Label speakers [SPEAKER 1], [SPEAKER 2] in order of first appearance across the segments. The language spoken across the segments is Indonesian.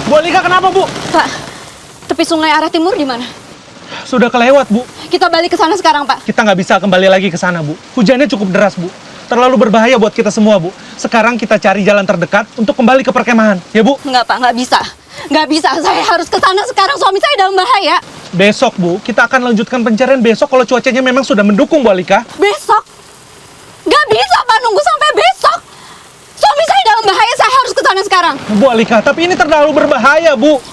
[SPEAKER 1] Bu Alika kenapa, Bu?
[SPEAKER 2] Pak, tepi sungai arah timur di mana?
[SPEAKER 1] Sudah kelewat, Bu.
[SPEAKER 2] Kita balik ke sana sekarang, Pak.
[SPEAKER 1] Kita nggak bisa kembali lagi ke sana, Bu. Hujannya cukup deras, Bu. Terlalu berbahaya buat kita semua, Bu. Sekarang kita cari jalan terdekat untuk kembali ke perkemahan, ya, Bu?
[SPEAKER 2] Enggak, Pak, nggak bisa. Nggak bisa, saya harus ke sana sekarang. Suami saya dalam bahaya.
[SPEAKER 1] Besok, Bu, kita akan lanjutkan pencarian besok kalau cuacanya memang sudah mendukung, Bu Alika.
[SPEAKER 2] Besok? Nggak bisa, Pak, nunggu sampai besok. Suami saya dalam bahaya, saya harus ke sana sekarang.
[SPEAKER 1] Bu Alika, tapi ini terlalu berbahaya, Bu.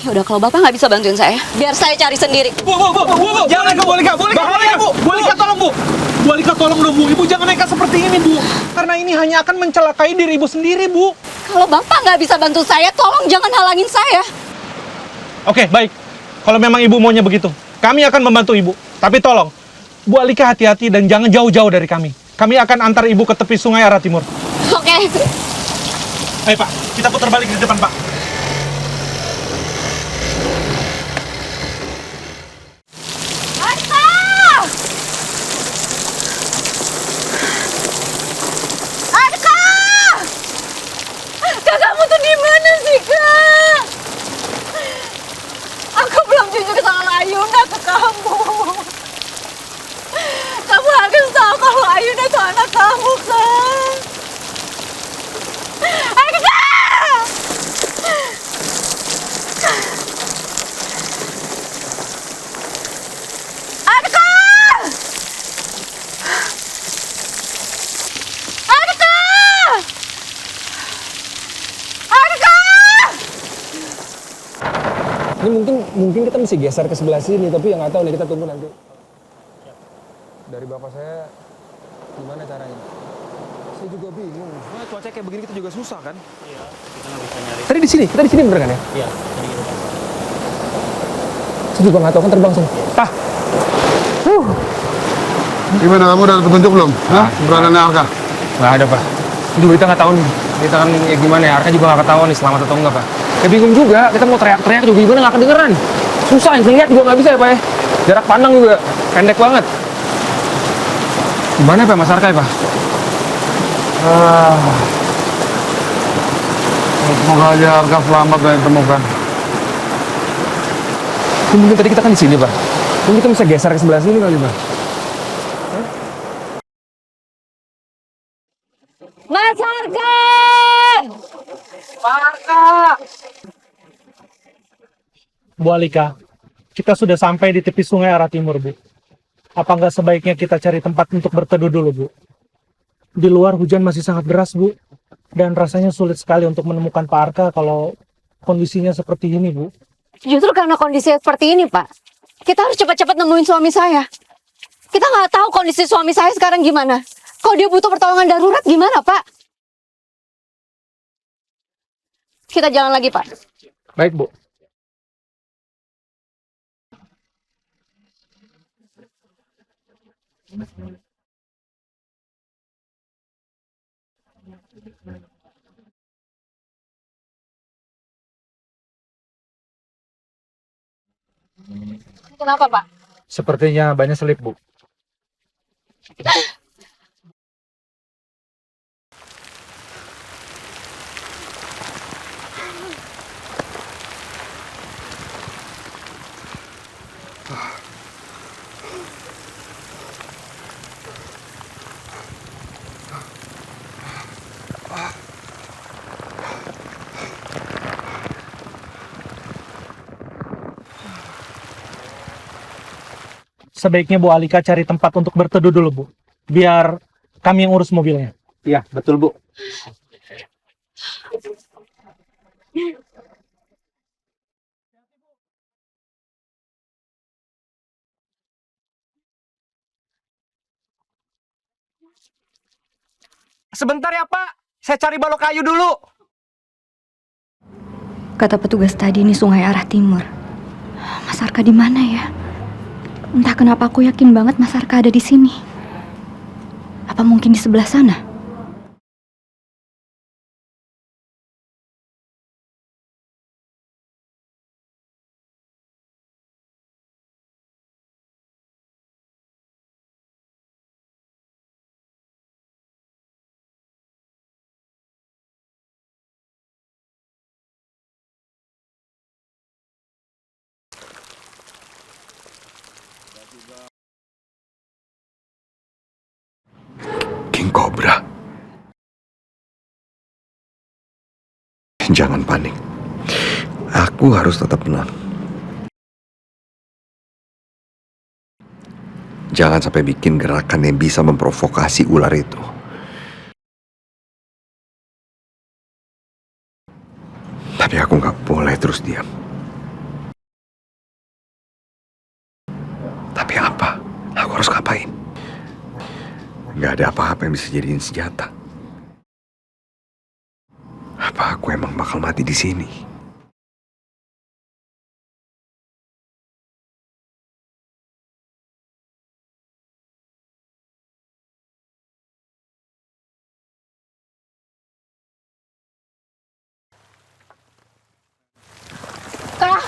[SPEAKER 2] Ya udah, kalau Bapak nggak bisa bantuin saya, biar saya cari sendiri.
[SPEAKER 1] Bu, jangan ke Bu Alika, Bu. Bu Alika, tolong, Bu. Bu Alika, tolong dong, Bu. Ibu jangan nekat seperti ini, Bu. Karena ini hanya akan mencelakai diri Ibu sendiri, Bu.
[SPEAKER 2] Kalau Bapak nggak bisa bantu saya, tolong jangan halangin saya.
[SPEAKER 1] Oke, baik. Kalau memang Ibu maunya begitu, kami akan membantu Ibu. Tapi tolong, Bu Alika hati-hati dan jangan jauh-jauh dari kami. Kami akan antar Ibu ke tepi sungai arah timur.
[SPEAKER 2] Oke.
[SPEAKER 1] Ayo, Pak. Kita putar balik di depan, Pak.
[SPEAKER 2] Arka! Arka! Kak, kamu tuh di mana sih, Kak? Aku belum jujur soal Ayunda ke kamu. Kamu harus tahu kalau Ayunda itu anak kamu, Kak. Arka! Arka! Arka! Arka!
[SPEAKER 3] Ini mungkin kita mesti geser ke sebelah sini, tapi yang nggak tahu nih, kita tunggu nanti. Dari bapak saya, gimana caranya? Saya juga bingung. Nah, cuaca kayak begini kita juga susah kan?
[SPEAKER 4] Iya, kita nggak bisa nyari.
[SPEAKER 3] Tadi di sini, kita di sini bener kan ya?
[SPEAKER 4] Iya, tadi kita pasang.
[SPEAKER 3] Saya juga nggak tahu kan terbang sih. Tah.
[SPEAKER 5] Gimana, kamu udah petunjuk belum? Hah? Berananya Arka?
[SPEAKER 3] Nggak ada pak. Juga kita nggak tahu nih. Kita kan ya gimana ya? Arka juga nggak ketahuan nih selamat atau enggak pak. Ya bingung juga. Kita mau teriak-teriak juga gimana nggak kedengeran. Susah, ngeliat juga nggak bisa ya pak ya. Jarak pandang juga pendek banget. Gimana pak Mas Arka ya pak?
[SPEAKER 5] Semoga aja Arka selamat dan ditemukan.
[SPEAKER 3] Mungkin tadi kita kan di sini pak. Mungkin kita bisa geser ke sebelah sini kali pak.
[SPEAKER 2] Mas Arka!
[SPEAKER 1] Bu Alika, kita sudah sampai di tepi sungai arah timur, Bu. Apa nggak sebaiknya kita cari tempat untuk berteduh dulu, Bu? Di luar hujan masih sangat deras, Bu. Dan rasanya sulit sekali untuk menemukan Pak Arka kalau kondisinya seperti ini, Bu.
[SPEAKER 2] Justru karena kondisi seperti ini, Pak. Kita harus cepat-cepat nemuin suami saya. Kita nggak tahu kondisi suami saya sekarang gimana. Kalau dia butuh pertolongan darurat gimana, Pak? Kita jalan lagi, Pak.
[SPEAKER 1] Baik, Bu.
[SPEAKER 2] Kenapa, Pak?
[SPEAKER 1] Sepertinya banyak selip, Bu. Sebaiknya Bu Alika cari tempat untuk berteduh dulu, Bu. Biar kami yang urus mobilnya.
[SPEAKER 3] Iya betul bu.
[SPEAKER 1] Sebentar ya, Pak. Saya cari balok kayu dulu.
[SPEAKER 2] Kata petugas tadi ini sungai arah timur. Mas Arka di mana ya? Entah kenapa aku yakin banget Mas Arka ada di sini. Apa mungkin di sebelah sana?
[SPEAKER 6] Jangan panik. Aku harus tetap tenang. Jangan sampai bikin gerakan yang bisa memprovokasi ular itu. Tapi aku nggak boleh terus diam. Tapi apa? Aku harus ngapain? Nggak ada apa-apa yang bisa jadiin senjata. Apa aku emang bakal mati di sini?
[SPEAKER 2] Kak!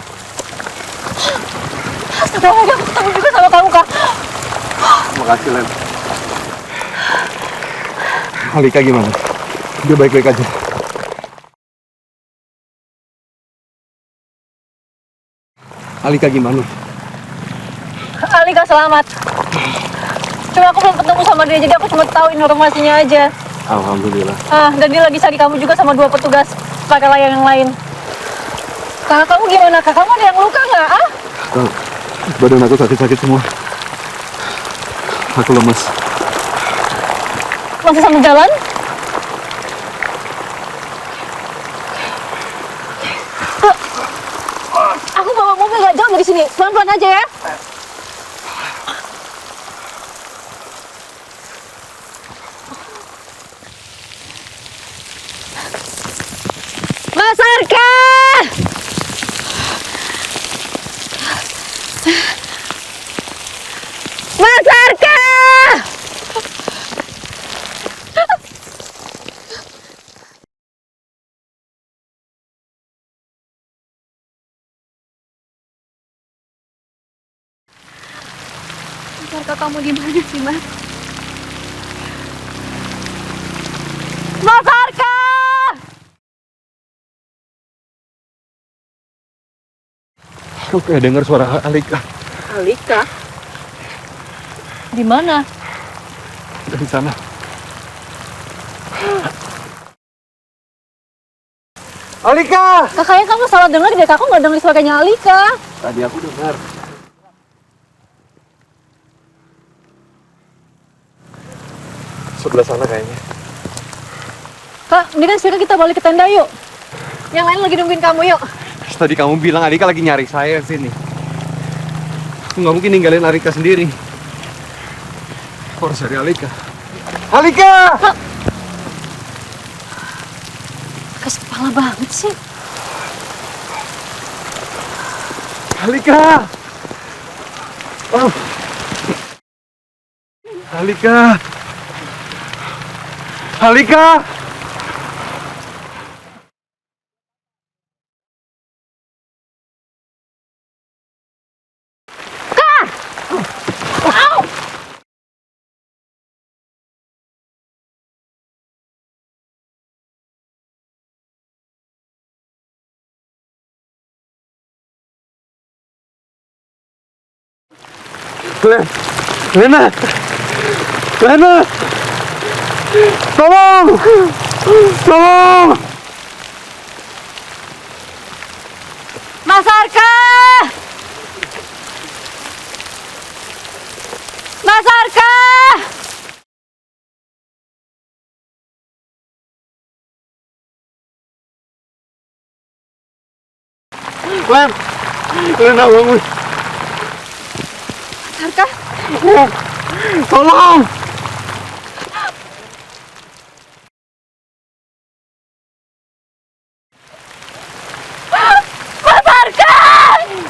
[SPEAKER 2] Astagfirullah, aku ketemu juga sama kamu, Kak.
[SPEAKER 6] Makasih, Len. Alika gimana? Dia baik-baik aja. Alika gimana?
[SPEAKER 2] Alika selamat. Cuma aku belum ketemu sama dia, jadi aku cuma tahu informasinya aja.
[SPEAKER 6] Alhamdulillah.
[SPEAKER 2] Dan dia lagi cari kamu juga sama 2 petugas pakai layar yang lain. Kak, kamu gimana? Kak, kamu ada yang luka nggak?
[SPEAKER 6] Badan aku sakit-sakit semua. Aku lemas.
[SPEAKER 2] Masih sama jalan? Aku bawa mobil nggak jauh dari sini. Pelan-pelan aja ya. Mas Arka! Mas Arka! Mas Arka, kamu di mana sih, Mas? Mas Arka!
[SPEAKER 6] Aku kayak dengar suara Alika
[SPEAKER 2] Alika? Di mana?
[SPEAKER 6] dari sana. Alika!
[SPEAKER 2] Kakaknya kamu salah dengar deh, aku nggak dengar suaranya Alika.
[SPEAKER 6] Tadi aku dengar. Sebelah sana kayaknya.
[SPEAKER 2] Kak, mendingan sekarang kita balik ke tenda yuk. Yang lain lagi nungguin kamu yuk.
[SPEAKER 6] Tadi kamu bilang Alika lagi nyari saya di sini. Aku nggak mungkin ninggalin Alika sendiri. Aku harus cari Alika. Alika!
[SPEAKER 2] Keras kepala banget sih.
[SPEAKER 6] Alika! Oh. Alika! Alika! Lena! Lena! Tolong! Tolong!
[SPEAKER 2] Mas Arka! Mas Arka!
[SPEAKER 6] Len! Lena bangun!
[SPEAKER 2] Mas Arka?
[SPEAKER 6] Tolong!
[SPEAKER 2] Mas Arka!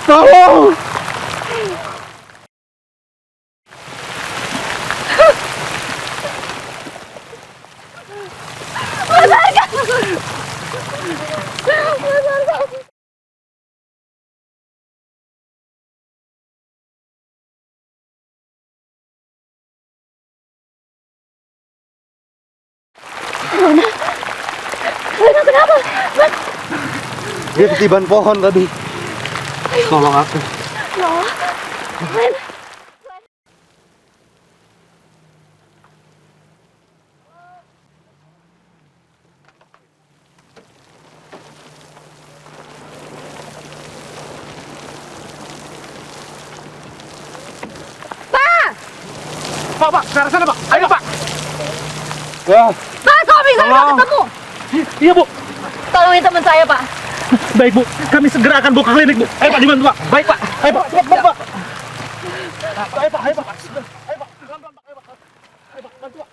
[SPEAKER 6] Tolong!
[SPEAKER 2] Mas Arka! Mas Arka! Lena kenapa?
[SPEAKER 6] Dia ketiban pohon tadi. Tolong aku.
[SPEAKER 2] Ya Allah. Lena.
[SPEAKER 1] Pak, ke arah sana, Pak. Ayo, Pak.
[SPEAKER 3] Wah,
[SPEAKER 2] Pak, kok bisa nggak ketemu?
[SPEAKER 1] Iya, Bu.
[SPEAKER 2] Tolongin teman saya, Pak.
[SPEAKER 1] Baik, Bu. Kami segera akan bawa ke klinik, Bu. Ayo, Pak, dibantu, Pak. Baik, Pak. Ayo, Pak. Cepat, Pak. Ayo, Pak. Ayo, Pak. Ayo, Pak. Pelan-pelan, Pak. Ayo, Pak. Ayo, Pak. Bantu, Pak.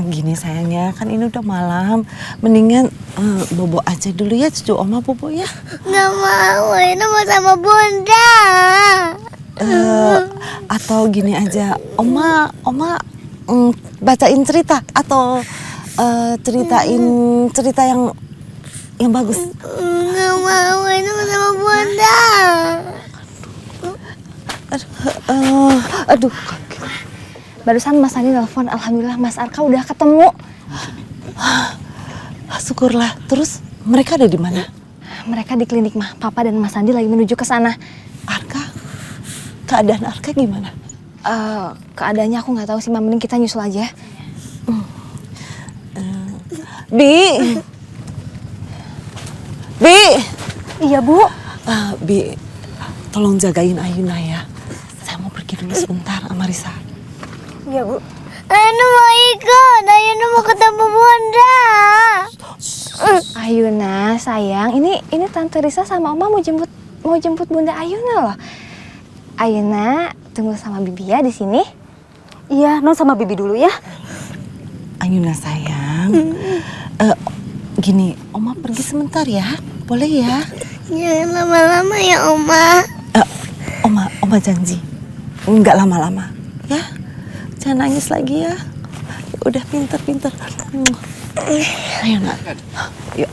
[SPEAKER 7] Gini sayangnya, kan ini udah malam. Mendingan bobo aja dulu ya, cucu oma bobo ya.
[SPEAKER 8] Nggak mau, ini mau sama bunda.
[SPEAKER 7] Atau gini aja, oma bacain cerita atau ceritain cerita yang bagus.
[SPEAKER 8] Nggak mau, ini mau sama bunda.
[SPEAKER 7] Aduh.
[SPEAKER 2] Barusan Mas Andi telepon, alhamdulillah Mas Arka udah ketemu.
[SPEAKER 7] Syukurlah. Terus mereka ada di mana?
[SPEAKER 2] Mereka di klinik mah. Papa dan Mas Andi lagi menuju ke sana.
[SPEAKER 7] Arka? Keadaan Arka gimana?
[SPEAKER 2] Keadaannya aku nggak tahu sih, mending kita nyusul aja.
[SPEAKER 7] Bi.
[SPEAKER 2] Iya, Bu.
[SPEAKER 7] Bi, tolong jagain Ayuna ya. Saya mau pergi dulu sebentar sama Risa.
[SPEAKER 2] Iya, Bu.
[SPEAKER 8] Ayuna mau ikut, Ayuna mau ketemu bunda.
[SPEAKER 2] Ayuna, sayang, ini Tante Risa sama Oma mau jemput Bunda Ayuna loh. Ayuna, tunggu sama Bibi ya di sini.
[SPEAKER 9] Iya, Non sama Bibi dulu ya.
[SPEAKER 7] Ayuna sayang. Gini, Oma pergi sebentar ya. Boleh ya?
[SPEAKER 8] Jangan lama-lama ya, Oma.
[SPEAKER 7] Oma janji. Enggak lama-lama. Ya? Jangan nangis lagi ya. Udah pinter. Ayo nak. Yuk.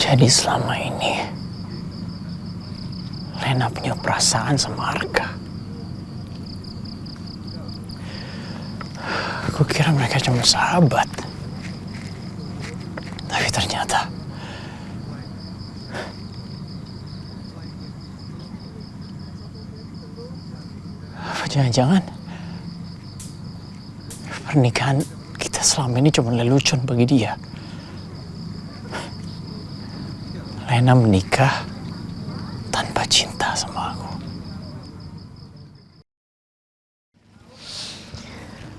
[SPEAKER 10] Jadi selama ini Lena punya perasaan sama Arka. Aku kira mereka cuma sahabat. Tapi ternyata apa jangan-jangan pernikahan kita selama ini cuma lelucon bagi dia. Lena menikah tanpa cinta sama aku.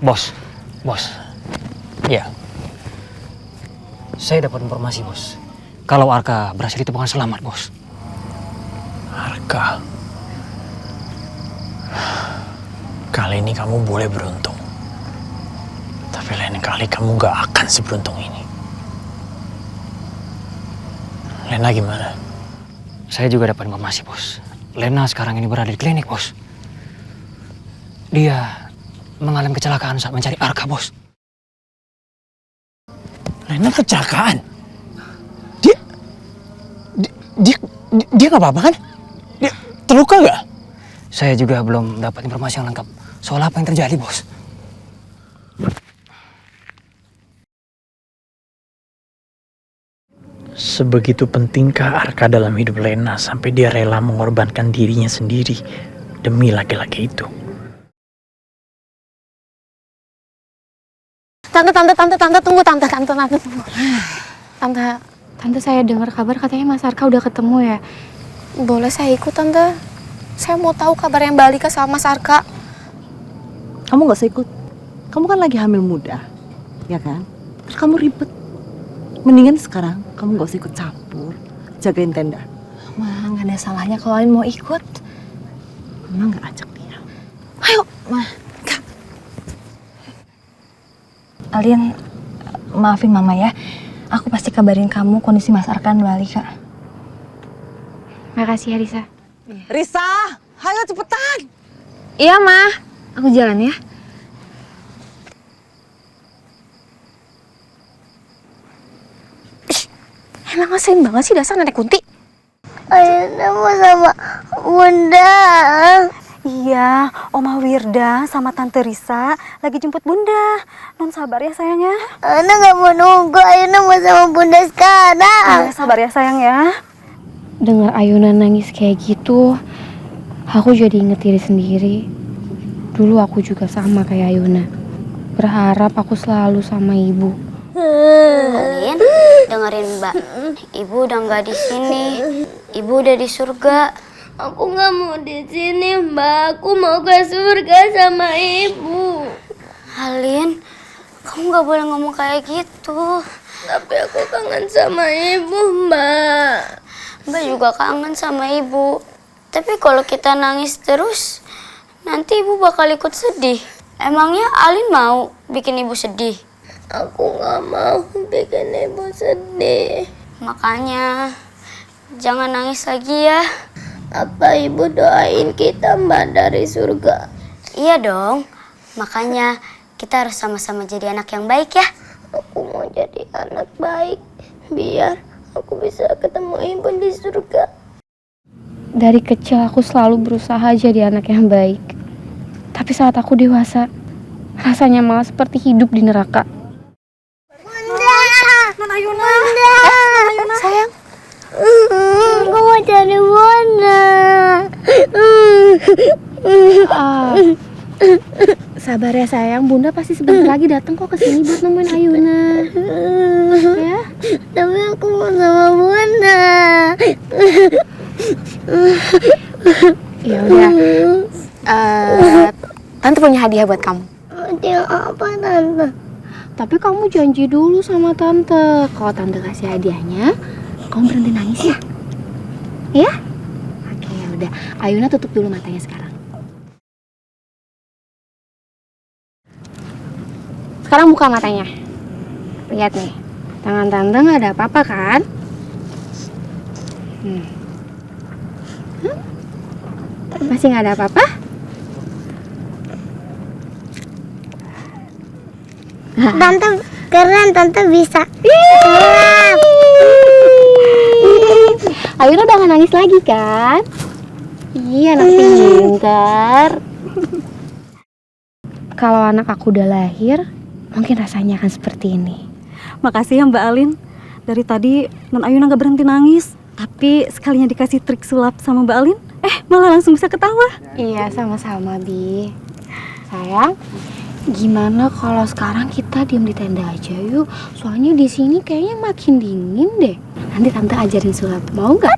[SPEAKER 11] Bos.
[SPEAKER 10] Ya,
[SPEAKER 11] Saya dapat informasi, Bos. Kalau Arka berhasil ditemukan selamat, Bos.
[SPEAKER 10] Arka. Kali ini kamu boleh beruntung. Tapi lain kali kamu gak akan seberuntung ini. Lena gimana?
[SPEAKER 11] Saya juga dapat informasi, Bos. Lena sekarang ini berada di klinik, Bos. Dia mengalami kecelakaan saat mencari Arka, Bos.
[SPEAKER 10] Lena kecelakaan? Dia nggak apa-apa kan? Dia terluka nggak?
[SPEAKER 11] Saya juga belum dapat informasi yang lengkap soal apa yang terjadi, Bos.
[SPEAKER 10] Sebegitu pentingkah Arka dalam hidup Lena sampai dia rela mengorbankan dirinya sendiri demi laki-laki itu?
[SPEAKER 2] Tante, tunggu, tante, tunggu. Tante, saya dengar kabar katanya Mas Arka udah ketemu ya. Boleh saya ikut, Tante? Saya mau tahu kabarnya Mbak Alika sama Mas Arka.
[SPEAKER 7] Kamu gak usah ikut. Kamu kan lagi hamil muda, ya kan? Terus kamu ribet. Mendingan sekarang kamu gak usah ikut campur, jagain tenda.
[SPEAKER 2] Ma, nggak ada salahnya kalau Alin mau ikut.
[SPEAKER 7] Mama gak ajak dia.
[SPEAKER 2] Ayo, Ma. Alin, maafin Mama ya. Aku pasti kabarin kamu kondisi Mas Arka dan Mbak Alika. Makasih ya, Risa.
[SPEAKER 7] Risa, ayo cepetan.
[SPEAKER 2] Iya, Ma. Aku jalan ya. Emang ngeselin banget sih dasar nenek kunti.
[SPEAKER 8] Ayunda mau sama Bunda.
[SPEAKER 9] Iya, Oma Wirda sama Tante Risa lagi jemput Bunda. Non sabar ya sayang ya.
[SPEAKER 8] Ayunda gak mau nunggu, Ayunda mau sama Bunda sekarang.
[SPEAKER 9] Iya, sabar ya sayang ya.
[SPEAKER 2] Dengar Ayuna nangis kayak gitu, aku jadi inget diri sendiri. Dulu aku juga sama kayak Ayuna. Berharap aku selalu sama ibu.
[SPEAKER 8] Alin, dengerin Mbak. Ibu udah nggak di sini. Ibu udah di surga. Aku nggak mau di sini, Mbak. Aku mau ke surga sama ibu. Alin, kamu nggak boleh ngomong kayak gitu. Tapi aku kangen sama ibu, Mbak. Mbak juga kangen sama ibu. Tapi kalau kita nangis terus, nanti ibu bakal ikut sedih. Emangnya Alin mau bikin ibu sedih? Aku nggak mau bikin ibu sedih. Makanya jangan nangis lagi ya. Apa ibu doain kita Mbak dari surga? Iya dong. Makanya kita harus sama-sama jadi anak yang baik ya. Aku mau jadi anak baik biar aku bisa ketemu ibu di surga.
[SPEAKER 2] Dari kecil aku selalu berusaha jadi anak yang baik. Tapi saat aku dewasa, rasanya malah seperti hidup di neraka.
[SPEAKER 8] Non Ayuna. Ayuna. Sayang. Aku mau cari Bunda.
[SPEAKER 2] Sabar ya sayang, Bunda pasti sebentar lagi datang kok ke sini buat nemuin Ayuna. Ya?
[SPEAKER 8] Tapi aku mau sama Bunda.
[SPEAKER 2] Ya udah. Tante punya hadiah buat kamu.
[SPEAKER 8] Hadiah apa Tante?
[SPEAKER 2] Tapi kamu janji dulu sama Tante. Kalau Tante kasih hadiahnya, kamu berhenti nangis ya? Ya? Oke, ya udah. Ayuna tutup dulu matanya sekarang. Sekarang buka matanya. Lihat nih. Tangan Tante nggak ada apa-apa kan? Masih nggak ada apa-apa?
[SPEAKER 8] Tante keren, Tante bisa.
[SPEAKER 2] Ayuna udah gak nangis lagi kan? Iya, anak pintar. Kalau anak aku udah lahir, mungkin rasanya akan seperti ini.
[SPEAKER 9] Makasih ya Mbak Alin. Dari tadi Non Ayuna gak berhenti nangis. Tapi sekalinya dikasih trik sulap sama Mbak Alin, malah langsung bisa ketawa.
[SPEAKER 2] Iya, sama-sama Bi. Sayang, gimana kalau sekarang kita diem di tenda aja yuk? Soalnya di sini kayaknya makin dingin deh. Nanti Tante ajarin sulap, mau nggak?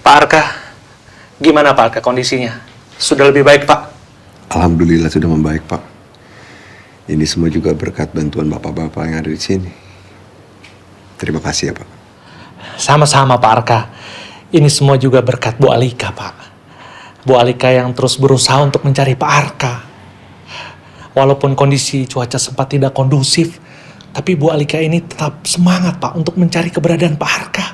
[SPEAKER 1] Pak Arka, gimana Pak Arka kondisinya? Sudah lebih baik Pak?
[SPEAKER 6] Alhamdulillah sudah membaik, Pak. Ini semua juga berkat bantuan bapak-bapak yang ada di sini. Terima kasih ya, Pak.
[SPEAKER 1] Sama-sama Pak Arka. Ini semua juga berkat Bu Alika, Pak. Bu Alika yang terus berusaha untuk mencari Pak Arka. Walaupun kondisi cuaca sempat tidak kondusif, tapi Bu Alika ini tetap semangat, Pak, untuk mencari keberadaan Pak Arka.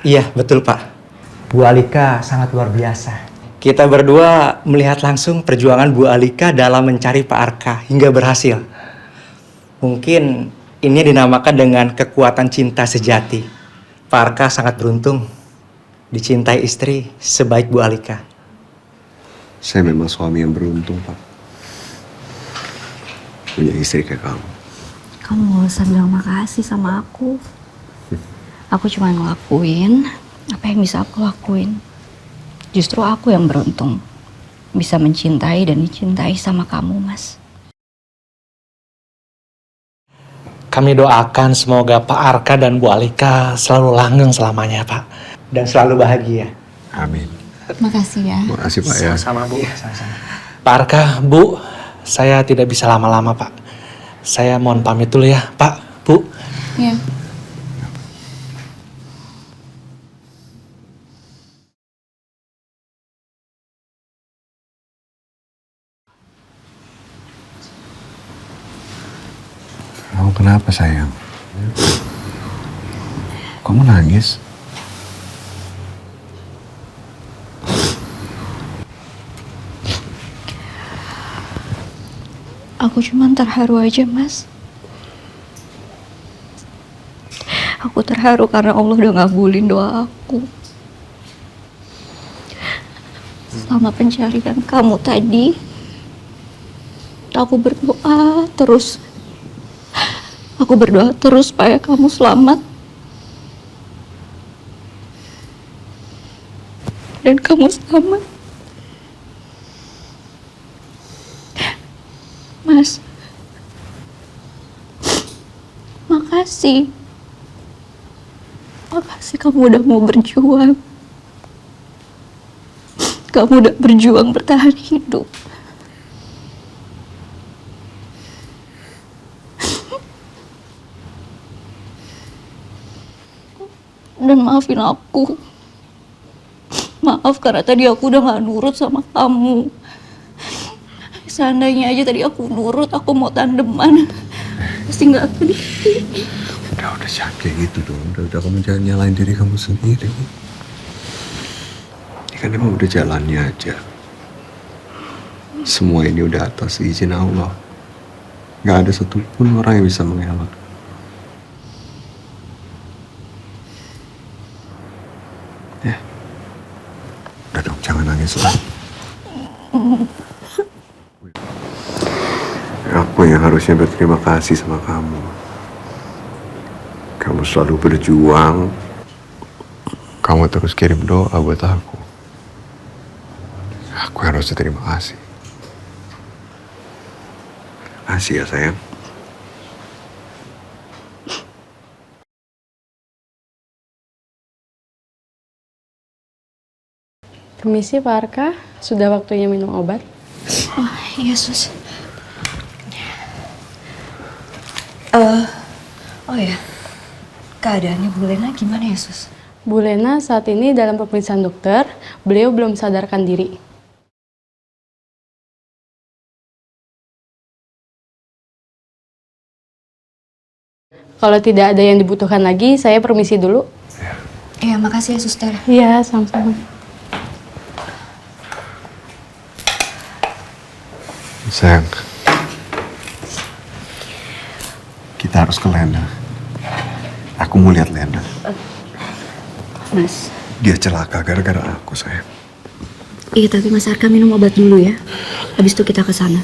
[SPEAKER 12] Iya, betul Pak. Bu Alika sangat luar biasa. Kita berdua melihat langsung perjuangan Bu Alika dalam mencari Pak Arka hingga berhasil. Mungkin ini dinamakan dengan kekuatan cinta sejati. Pak Arka sangat beruntung dicintai istri sebaik Bu Alika.
[SPEAKER 6] Saya memang suami yang beruntung, Pak. Punya istri kayak kamu.
[SPEAKER 2] Kamu gak usah bilang makasih sama aku. Aku cuma ngelakuin apa yang bisa aku lakuin.
[SPEAKER 13] Justru aku yang beruntung bisa mencintai dan dicintai sama kamu, Mas.
[SPEAKER 1] Kami doakan semoga Pak Arka dan Bu Alika selalu langgeng selamanya, Pak.
[SPEAKER 12] Dan selalu bahagia.
[SPEAKER 5] Amin.
[SPEAKER 13] Makasih ya.
[SPEAKER 5] Makasih Pak ya.
[SPEAKER 1] Sama Bu. Sama-sama. Pak Arka, Bu, saya tidak bisa lama-lama, Pak. Saya mohon pamit dulu ya, Pak, Bu.
[SPEAKER 13] Iya.
[SPEAKER 5] Kamu kenapa sayang? Kamu nangis?
[SPEAKER 13] Aku cuma terharu aja, Mas. Aku terharu karena Allah udah ngabulin doa aku. Selama pencarian kamu tadi, aku berdoa terus. Aku berdoa terus supaya kamu selamat. Dan kamu selamat. Mas, makasih. Makasih kamu udah mau berjuang. Kamu udah berjuang bertahan hidup. Dan maafin aku. Maaf karena tadi aku udah gak nurut sama kamu. Seandainya aja tadi aku nurut, aku mau tandeman. Pasti gak akan.
[SPEAKER 5] Udah jangan kayak gitu dong. Udah kamu jangan nyalain diri kamu sendiri. Ini kan emang udah jalannya aja. Semua ini udah atas izin Allah. Gak ada satupun orang yang bisa mengelak. Ya. Udah dong, jangan nangis lagi. Aku yang harusnya berterima kasih sama kamu. Kamu selalu berjuang. Kamu terus kirim doa buat aku. Aku harus terima kasih. Kasih ya sayang.
[SPEAKER 14] Permisi Pak Arka, sudah waktunya minum obat.
[SPEAKER 13] Oh iya sus. Oh ya, keadaannya Bu Lena gimana ya sus?
[SPEAKER 14] Bu Lena saat ini dalam pemeriksaan dokter, beliau belum sadarkan diri. Kalau tidak ada yang dibutuhkan lagi, saya permisi dulu.
[SPEAKER 13] Iya, makasih ya suster.
[SPEAKER 14] Iya, sama-sama.
[SPEAKER 5] Sayang, kita harus ke Lena. Aku mau lihat Lena.
[SPEAKER 13] Mas.
[SPEAKER 5] Dia celaka gara-gara aku, sayang.
[SPEAKER 13] Iya, tapi Mas Arka minum obat dulu ya. Habis itu kita ke sana.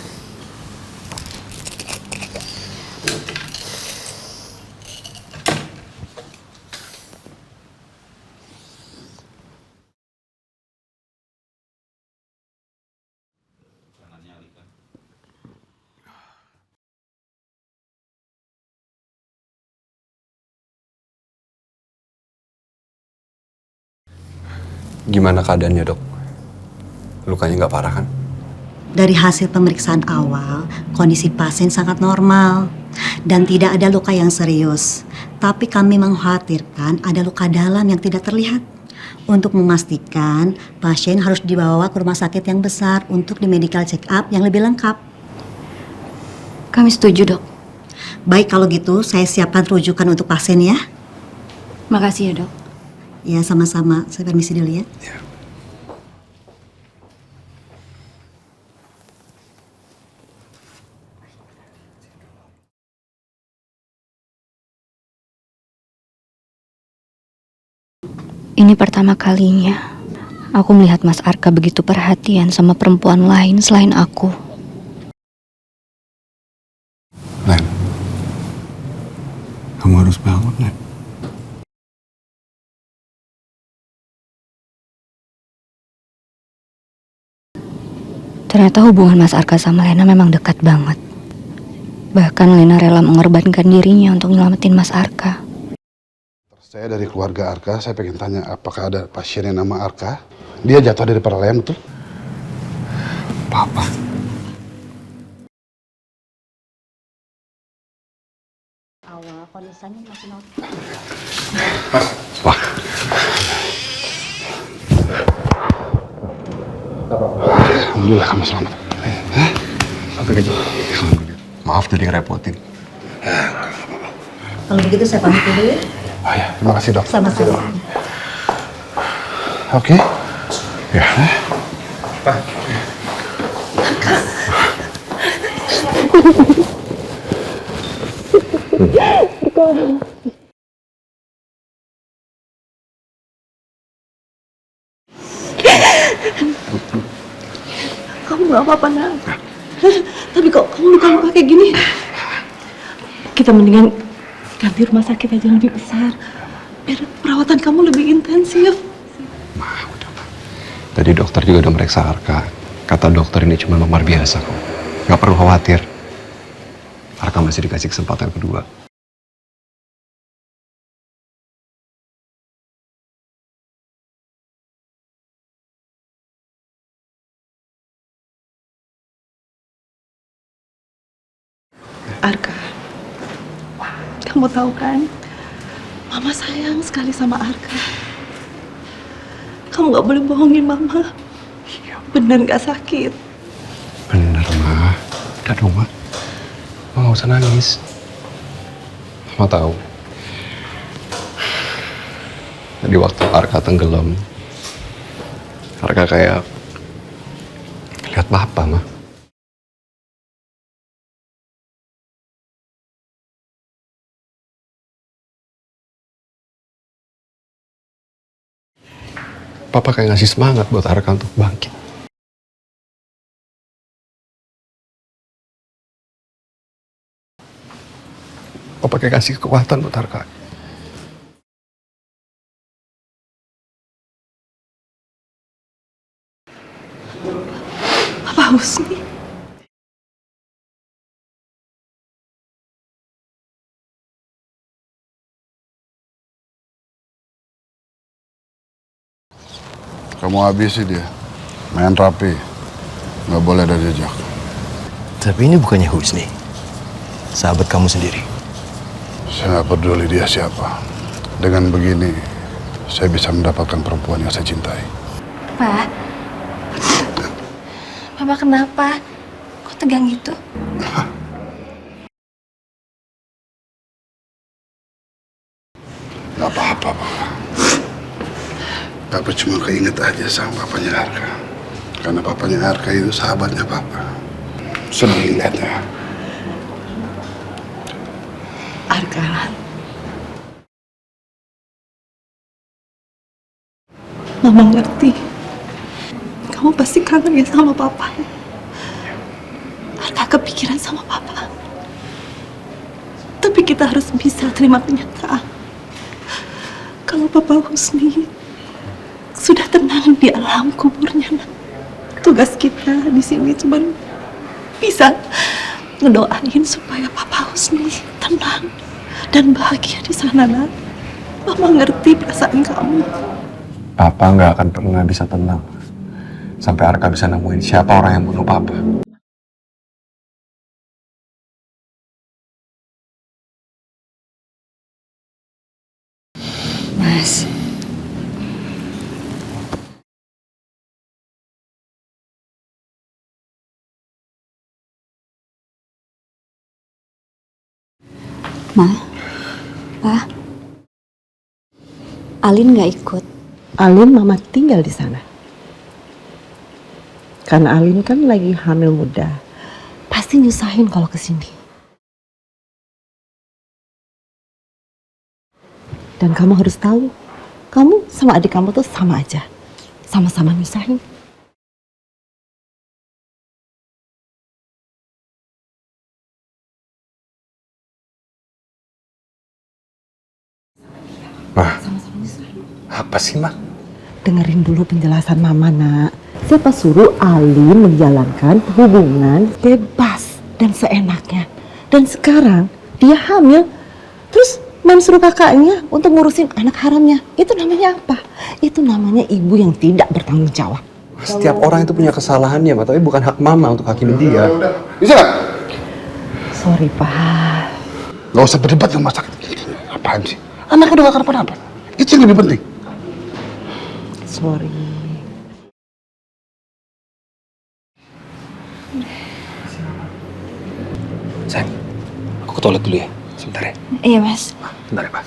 [SPEAKER 5] Gimana keadaannya, Dok? Lukanya nggak parah kan?
[SPEAKER 15] Dari hasil pemeriksaan awal, kondisi pasien sangat normal dan tidak ada luka yang serius. Tapi kami mengkhawatirkan ada luka dalam yang tidak terlihat. Untuk memastikan, pasien harus dibawa ke rumah sakit yang besar untuk di medical check up yang lebih lengkap.
[SPEAKER 13] Kami setuju, Dok.
[SPEAKER 15] Baik kalau gitu, saya siapkan rujukan untuk pasien ya.
[SPEAKER 13] Makasih ya, Dok.
[SPEAKER 15] Ya, sama-sama. Saya permisi dulu ya.
[SPEAKER 13] Ini pertama kalinya aku melihat Mas Arka begitu perhatian sama perempuan lain selain aku.
[SPEAKER 5] Len, kamu harus bangun, Len.
[SPEAKER 13] Ternyata hubungan Mas Arka sama Lena memang dekat banget. Bahkan Lena rela mengorbankan dirinya untuk nyelamatin Mas Arka.
[SPEAKER 16] Saya dari keluarga Arka, saya pengen tanya apakah ada pasien yang nama Arka? Dia jatuh dari peralaian, betul?
[SPEAKER 5] Papa.
[SPEAKER 15] Awal kondisinya masih
[SPEAKER 5] Wah.
[SPEAKER 16] Alhamdulillah kamu selamat.
[SPEAKER 5] Oke aja. Maaf tadi ngerepotin.
[SPEAKER 15] Kalau begitu saya pamit dulu ya.
[SPEAKER 16] Oh ya, terima kasih dok.
[SPEAKER 15] Sama-sama.
[SPEAKER 16] Oke. Ya.
[SPEAKER 5] Pak.
[SPEAKER 7] Kamu nggak apa-apa, nak. Tapi kok kamu luka-luka kayak gini? Kita mendingan ganti rumah sakit aja yang lebih besar. Biar perawatan kamu lebih intensif.
[SPEAKER 5] Tadi dokter juga udah meriksa Arka. Kata dokter ini cuma memar biasa kok. Gak perlu khawatir. Arka masih dikasih kesempatan kedua.
[SPEAKER 7] Arka, kamu tahu kan, Mama sayang sekali sama Arka. Kamu nggak boleh bohongin Mama. Bener nggak sakit?
[SPEAKER 5] Bener, Ma. Udah dong, Ma. Ma gak usah nangis. Ma tahu. Tadi waktu Arka tenggelam, Arka kayak lihat Papa, Ma. Papa kayak ngasih semangat buat Arka untuk bangkit. Papa kayak kasih kekuatan buat Arka.
[SPEAKER 7] Papa Husni.
[SPEAKER 16] Kamu habisi dia. Main rapi. Nggak boleh ada jejak.
[SPEAKER 17] Tapi ini bukannya Husni. Sahabat kamu sendiri.
[SPEAKER 16] Saya nggak peduli dia siapa. Dengan begini, saya bisa mendapatkan perempuan yang saya cintai.
[SPEAKER 2] Pak, Papa kenapa? Kok tegang gitu?
[SPEAKER 16] Nggak apa-apa, Pak. Papa cuma keinget aja sama papanya Arka. Karena papanya Arka itu sahabatnya Papa. Sedih lihatnya.
[SPEAKER 7] Arka, Mama ngerti. Kamu pasti kangen ya sama Papa. Arka kepikiran sama Papa. Tapi kita harus bisa terima kenyataan. Kalau Papa Husni sudah tenang di alam kuburnya, nak. Tugas kita di sini cuma bisa ngedoain supaya Papa Husni tenang dan bahagia di sana, nak. Mama ngerti perasaan kamu.
[SPEAKER 5] Papa nggak akan pernah bisa tenang sampai Arka bisa nemuin siapa orang yang bunuh Papa.
[SPEAKER 13] Mas. Ma, Pa, Alin nggak ikut.
[SPEAKER 7] Alin Mama tinggal di sana. Karena Alin kan lagi hamil muda. Pasti nyusahin kalau kesini. Dan kamu harus tahu, kamu sama adik kamu tuh sama aja. Sama-sama nyusahin.
[SPEAKER 5] Ma, apa sih, Ma?
[SPEAKER 7] Dengerin dulu penjelasan Mama, nak. Siapa suruh Ali menjalankan hubungan bebas dan seenaknya. Dan sekarang dia hamil, terus Mam suruh kakaknya untuk ngurusin anak haramnya. Itu namanya apa? Itu namanya ibu yang tidak bertanggung jawab.
[SPEAKER 5] Setiap orang itu punya kesalahannya, Ma, tapi bukan hak Mama untuk hakimi dia.
[SPEAKER 16] Bisa nggak?
[SPEAKER 7] Sorry, Pak.
[SPEAKER 16] Gak usah berdebat di rumah sakit. Apaan sih? Anak udah gak kenapa-napa. Itu yang lebih penting.
[SPEAKER 7] Sorry.
[SPEAKER 5] Sayang, aku ke toilet dulu ya. Sebentar ya.
[SPEAKER 13] Iya, Mas.
[SPEAKER 5] Bentar ya, Pak.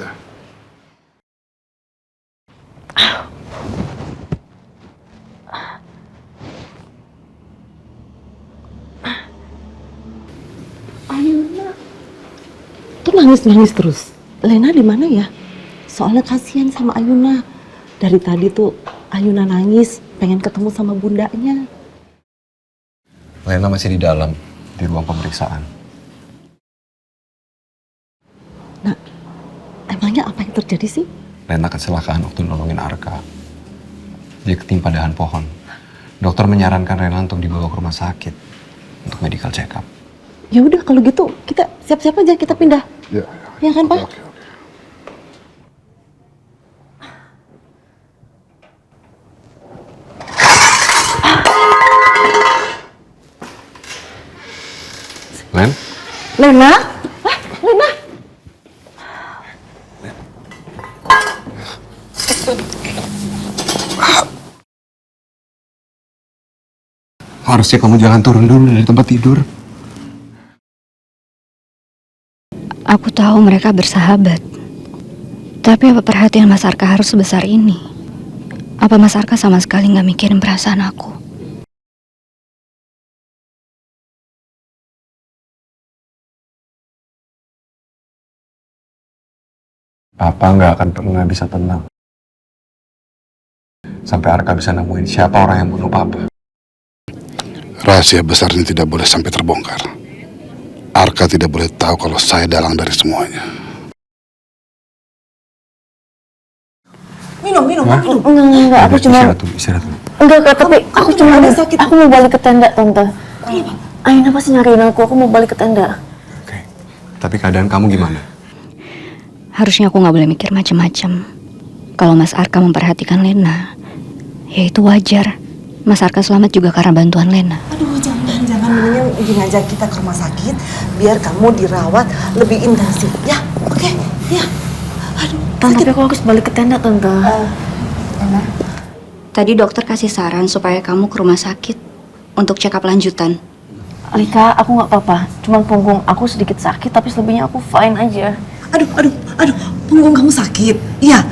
[SPEAKER 7] Ayuna tuh nangis terus. Lena di mana ya? Soalnya kasihan sama Ayuna. Dari tadi tuh Ayuna nangis, pengen ketemu sama bundanya.
[SPEAKER 5] Lena masih di dalam, di ruang pemeriksaan.
[SPEAKER 7] Nah, emangnya apa yang terjadi sih?
[SPEAKER 5] Lena kecelakaan waktu nolongin Arka. Dia ketimpa dahan pohon. Dokter menyarankan Lena untuk dibawa ke rumah sakit untuk medical check up.
[SPEAKER 7] Ya udah kalau gitu kita siap-siap aja, kita pindah.
[SPEAKER 16] Ya,
[SPEAKER 7] ya kan, Pak?
[SPEAKER 5] Len?
[SPEAKER 7] Lena? Lena?
[SPEAKER 5] Harusnya kamu jangan turun dulu dari tempat tidur.
[SPEAKER 13] Aku tahu mereka bersahabat. Tapi apa perhatian Mas Arka harus sebesar ini? Apa Mas Arka sama sekali nggak mikirin perasaan aku?
[SPEAKER 5] Papa nggak akan pernah bisa tenang sampai Arka bisa nemuin siapa orang yang bunuh Papa.
[SPEAKER 16] Rahasia besar ini tidak boleh sampai terbongkar. Arka tidak boleh tahu kalau saya dalang dari semuanya.
[SPEAKER 7] Minum.
[SPEAKER 2] Enggak, aku cuma
[SPEAKER 5] Istirahat dulu.
[SPEAKER 2] enggak, tapi aku cuma sakit. Aku mau balik ke tenda, Tante. Aina pasti nyariin aku mau balik ke tenda.
[SPEAKER 5] Tapi keadaan kamu gimana?
[SPEAKER 13] Harusnya aku nggak boleh mikir macam-macam. Kalau Mas Arka memperhatikan Lena, ya itu wajar. Mas Arka selamat juga karena bantuan Lena.
[SPEAKER 7] Aduh, jangan. Mendingan gini aja, kita ke rumah sakit biar kamu dirawat lebih intensif, ya? Oke, ya. Aduh,
[SPEAKER 2] Tante, tapi aku harus balik ke tenda, Tante.
[SPEAKER 13] Tadi dokter kasih saran supaya kamu ke rumah sakit untuk check up lanjutan.
[SPEAKER 2] Alika, aku nggak apa-apa. Cuman punggung aku sedikit sakit, tapi selebihnya aku fine aja.
[SPEAKER 7] Aduh, punggung kamu sakit. Iya.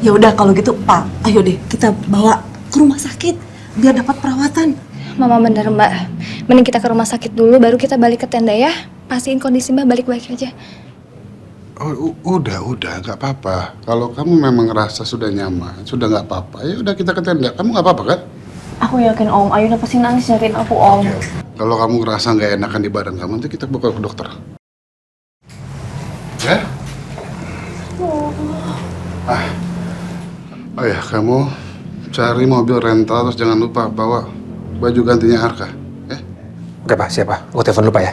[SPEAKER 7] Ya udah kalau gitu, Pak, ayo deh kita bawa ke rumah sakit biar dapat perawatan.
[SPEAKER 18] Mama bener, Mbak. Mending kita ke rumah sakit dulu, baru kita balik ke tenda ya. Pastiin kondisi Mbak balik-balik aja.
[SPEAKER 16] Oh, udah, nggak apa-apa. Kalau kamu memang ngerasa sudah nyaman, sudah nggak apa-apa, ya udah kita ke tenda. Kamu nggak apa-apa kan?
[SPEAKER 2] Aku yakin Om, Ayuna pasti nangis nyariin aku, Om.
[SPEAKER 16] Kalau kamu ngerasa nggak enakan di badan kamu, nanti kita bawa ke dokter. Ya? Oh ya, kamu cari mobil rental, terus jangan lupa bawa baju gantinya Arka. Ya?
[SPEAKER 3] Oke, Pak, siap, Pak. Aku telepon dulu, Pak ya.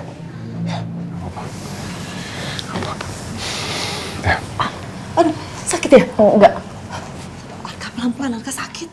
[SPEAKER 7] Aduh, sakit ya?
[SPEAKER 2] Oh, enggak.
[SPEAKER 7] Arka pelan-pelan, Arka sakit.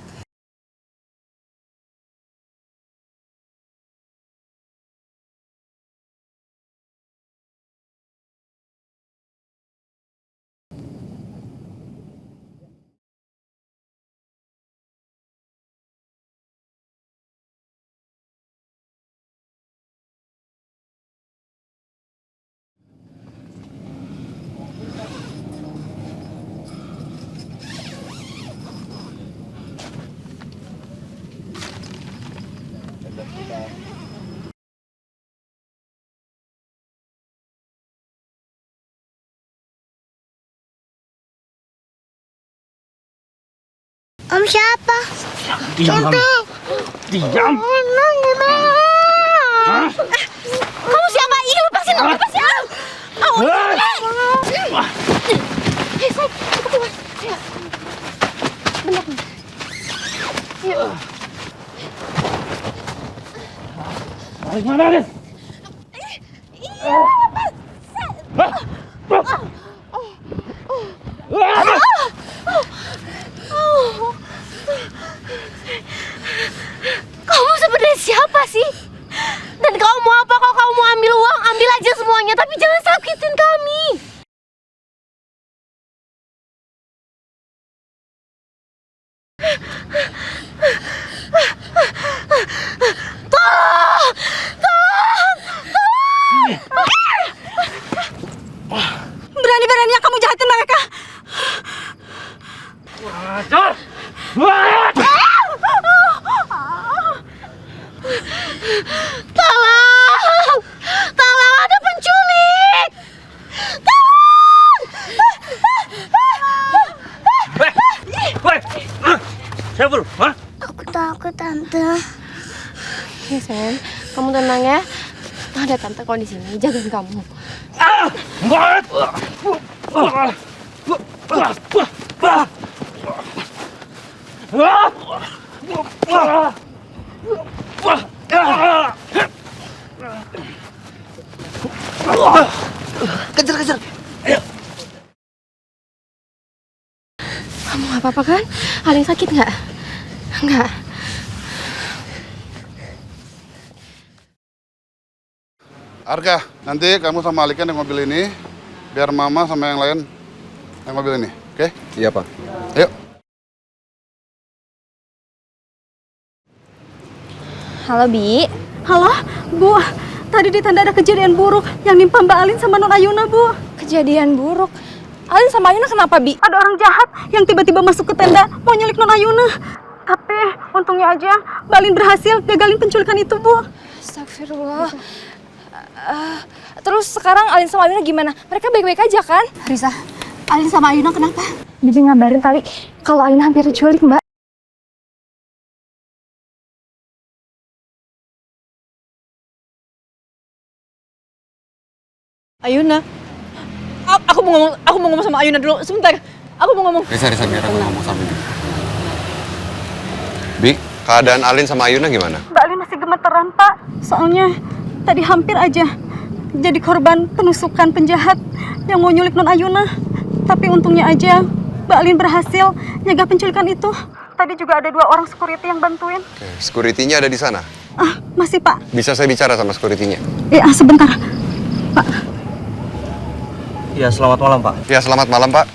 [SPEAKER 8] Om siapa?
[SPEAKER 10] Diam. Diam.
[SPEAKER 8] Kamu siapa? Ini lepasin aku, lepasin aku. Benar.
[SPEAKER 1] Arin mana, Arin?
[SPEAKER 8] Kamu sebenarnya siapa sih? Dan kamu mau apa? Kalau kamu mau ambil uang, ambil aja semuanya, tapi jangan sakitin kami. Tolong! Tolong! Tolong!
[SPEAKER 9] Berani-beraninya kamu jahatin mereka.
[SPEAKER 1] Wajar!
[SPEAKER 8] Tolong! Tolong, ada penculik! Tolong!
[SPEAKER 1] Siapa lu? Hah?
[SPEAKER 8] Aku takut, Tante.
[SPEAKER 14] Ya sayang, kamu tenang ya. Ada tante kok di sini jagain kamu.
[SPEAKER 17] Kejar, kejar.
[SPEAKER 14] Kamu nggak apa-apa kan? Ada yang sakit nggak? Nggak.
[SPEAKER 16] Arka, nanti kamu sama Alika naik mobil ini, biar Mama sama yang lain naik mobil ini, oke?
[SPEAKER 5] Iya, Pak.
[SPEAKER 16] Ayo.
[SPEAKER 18] Halo, Bi.
[SPEAKER 9] Halo, Bu. Tadi di tenda ada kejadian buruk yang nimpa Mbak Alin sama Non Ayuna, Bu.
[SPEAKER 18] Kejadian buruk? Alin sama Ayuna kenapa, Bi?
[SPEAKER 9] Ada orang jahat yang tiba-tiba masuk ke tenda mau nyulik Non Ayuna. Tapi untungnya aja Mbak Alin berhasil gagalin penculikan itu, Bu.
[SPEAKER 18] Astagfirullah. Terus sekarang Alin sama Ayuna gimana? Mereka baik-baik aja kan?
[SPEAKER 9] Risa, Alin sama Ayuna kenapa?
[SPEAKER 18] Bibi ngabarin tadi kalau Ayuna hampir diculik, Mbak.
[SPEAKER 7] Ayuna. Aku mau ngomong sama Ayuna dulu. Sebentar. Aku mau ngomong.
[SPEAKER 5] Risa, biar aku ngomong sama Bi. Bi, keadaan Alin sama Ayuna gimana?
[SPEAKER 9] Mbak Alin masih gemeteran, Pak. Soalnya tadi hampir aja jadi korban penusukan penjahat yang mau nyulik Non Ayuna. Tapi untungnya aja Mbak Alin berhasil nyegah penculikan itu. Tadi juga ada 2 orang security yang bantuin.
[SPEAKER 5] Oke, security-nya ada di sana.
[SPEAKER 9] Masih, Pak.
[SPEAKER 5] Bisa saya bicara sama security-nya?
[SPEAKER 9] Iya, sebentar.
[SPEAKER 12] Ya, selamat malam, Pak.
[SPEAKER 5] Ya, selamat malam, Pak.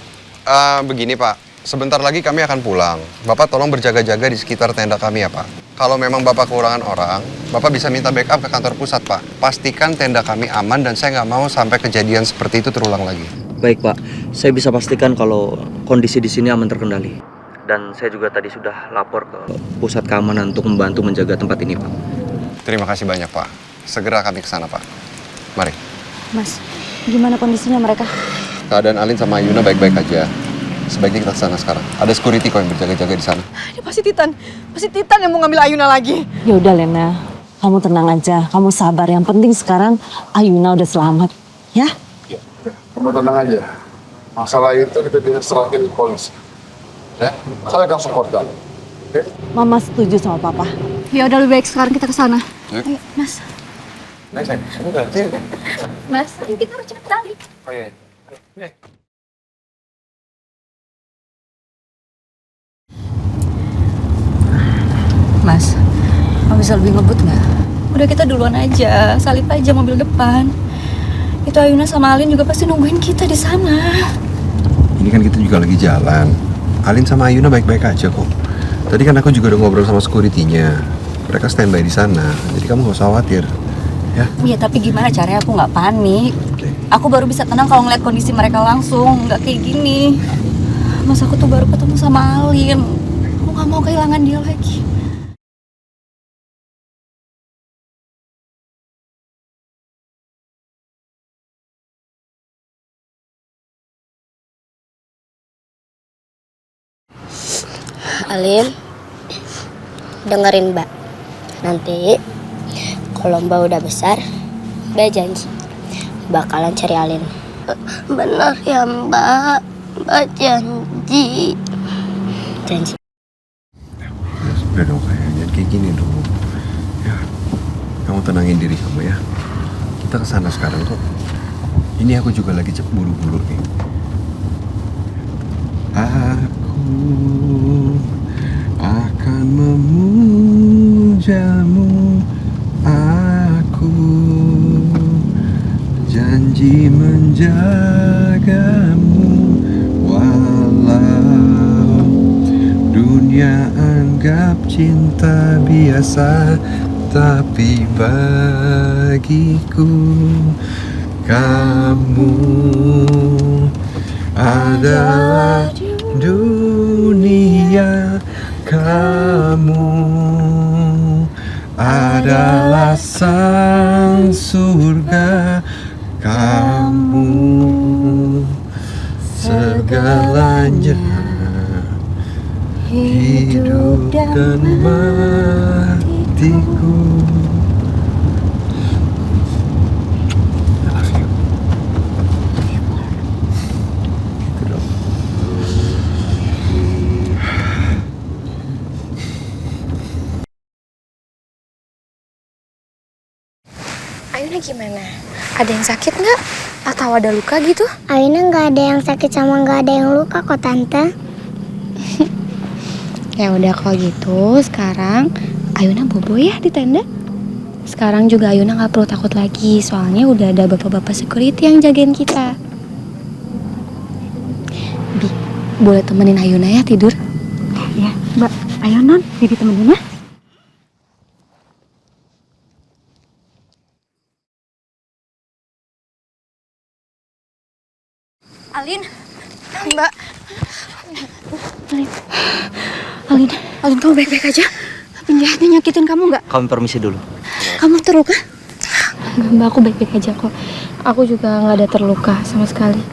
[SPEAKER 5] Begini, Pak. Sebentar lagi kami akan pulang. Bapak tolong berjaga-jaga di sekitar tenda kami ya, Pak. Kalau memang Bapak kekurangan orang, Bapak bisa minta backup ke kantor pusat, Pak. Pastikan tenda kami aman dan saya nggak mau sampai kejadian seperti itu terulang lagi.
[SPEAKER 12] Baik, Pak. Saya bisa pastikan kalau kondisi di sini aman terkendali. Dan saya juga tadi sudah lapor ke pusat keamanan untuk membantu menjaga tempat ini, Pak.
[SPEAKER 5] Terima kasih banyak, Pak. Segera kami ke sana, Pak. Mari.
[SPEAKER 9] Mas, gimana kondisinya mereka?
[SPEAKER 5] Keadaan Alin sama Yuna baik-baik aja. Sebaiknya kita ke sana sekarang. Ada security kok yang berjaga-jaga di sana.
[SPEAKER 7] Ini pasti Titan yang mau ngambil Ayuna lagi.
[SPEAKER 19] Ya udah Lena, kamu tenang aja, kamu sabar. Yang penting sekarang Ayuna udah selamat, ya?
[SPEAKER 16] Kamu tenang aja. Masalah itu kita bisa serahin ke polisi. Ya, saya akan support kamu. Oke?
[SPEAKER 19] Mama setuju sama Papa.
[SPEAKER 9] Ya udah lebih baik sekarang kita ke sana.
[SPEAKER 5] Ayo,
[SPEAKER 9] Mas.
[SPEAKER 5] Mas,
[SPEAKER 9] Kita harus cepet balik.
[SPEAKER 5] Oh iya.
[SPEAKER 13] Mas, kamu bisa lebih ngebut nggak? Udah kita duluan aja, salip aja mobil depan. Itu Ayuna sama Alin juga pasti nungguin kita di sana.
[SPEAKER 5] Ini kan kita juga lagi jalan. Alin sama Ayuna baik-baik aja kok. Tadi kan aku juga udah ngobrol sama security-nya. Mereka standby di sana, jadi kamu gak usah khawatir. Ya?
[SPEAKER 13] Iya, tapi gimana caranya aku nggak panik? Aku baru bisa tenang kalau ngeliat kondisi mereka langsung, nggak kayak gini. Mas, aku tuh baru ketemu sama Alin. Aku nggak mau kehilangan dia lagi.
[SPEAKER 8] Alin, dengerin Mbak. Nanti kalau Mbak udah besar, Mbak janji bakalan cari Alin. Benar ya Mbak, Mbak janji. Janji.
[SPEAKER 5] Udah dong, jangan kayak gini dong. Ya,
[SPEAKER 17] Kamu tenangin diri kamu ya. Kita kesana sekarang kok. Ini aku juga lagi buru-buru nih. Aku akan memujamu. Aku janji menjagamu. Walau dunia anggap cinta biasa, tapi bagiku kamu adalah dunia, kamu adalah sang surga, kamu segalanya, hidup dan matiku.
[SPEAKER 2] Ayuna gimana? Ada yang sakit nggak? Atau ada luka gitu?
[SPEAKER 8] Ayuna nggak ada yang sakit sama nggak ada yang luka kok Tante.
[SPEAKER 2] Ya udah kalau gitu sekarang Ayuna bobo ya di tenda. Sekarang juga Ayuna nggak perlu takut lagi, soalnya udah ada bapak-bapak security yang jagain kita. Bi, boleh temenin Ayuna ya tidur?
[SPEAKER 9] Ya, Mbak. Ayo Non, Bibi temenin ya.
[SPEAKER 2] Alin, Mbak. Alin, kamu baik-baik aja? Penjahatnya nyakitin kamu nggak?
[SPEAKER 12] Kami permisi dulu.
[SPEAKER 2] Kamu terluka? Nggak, Mbak, aku baik-baik aja kok. Aku juga nggak ada terluka sama sekali.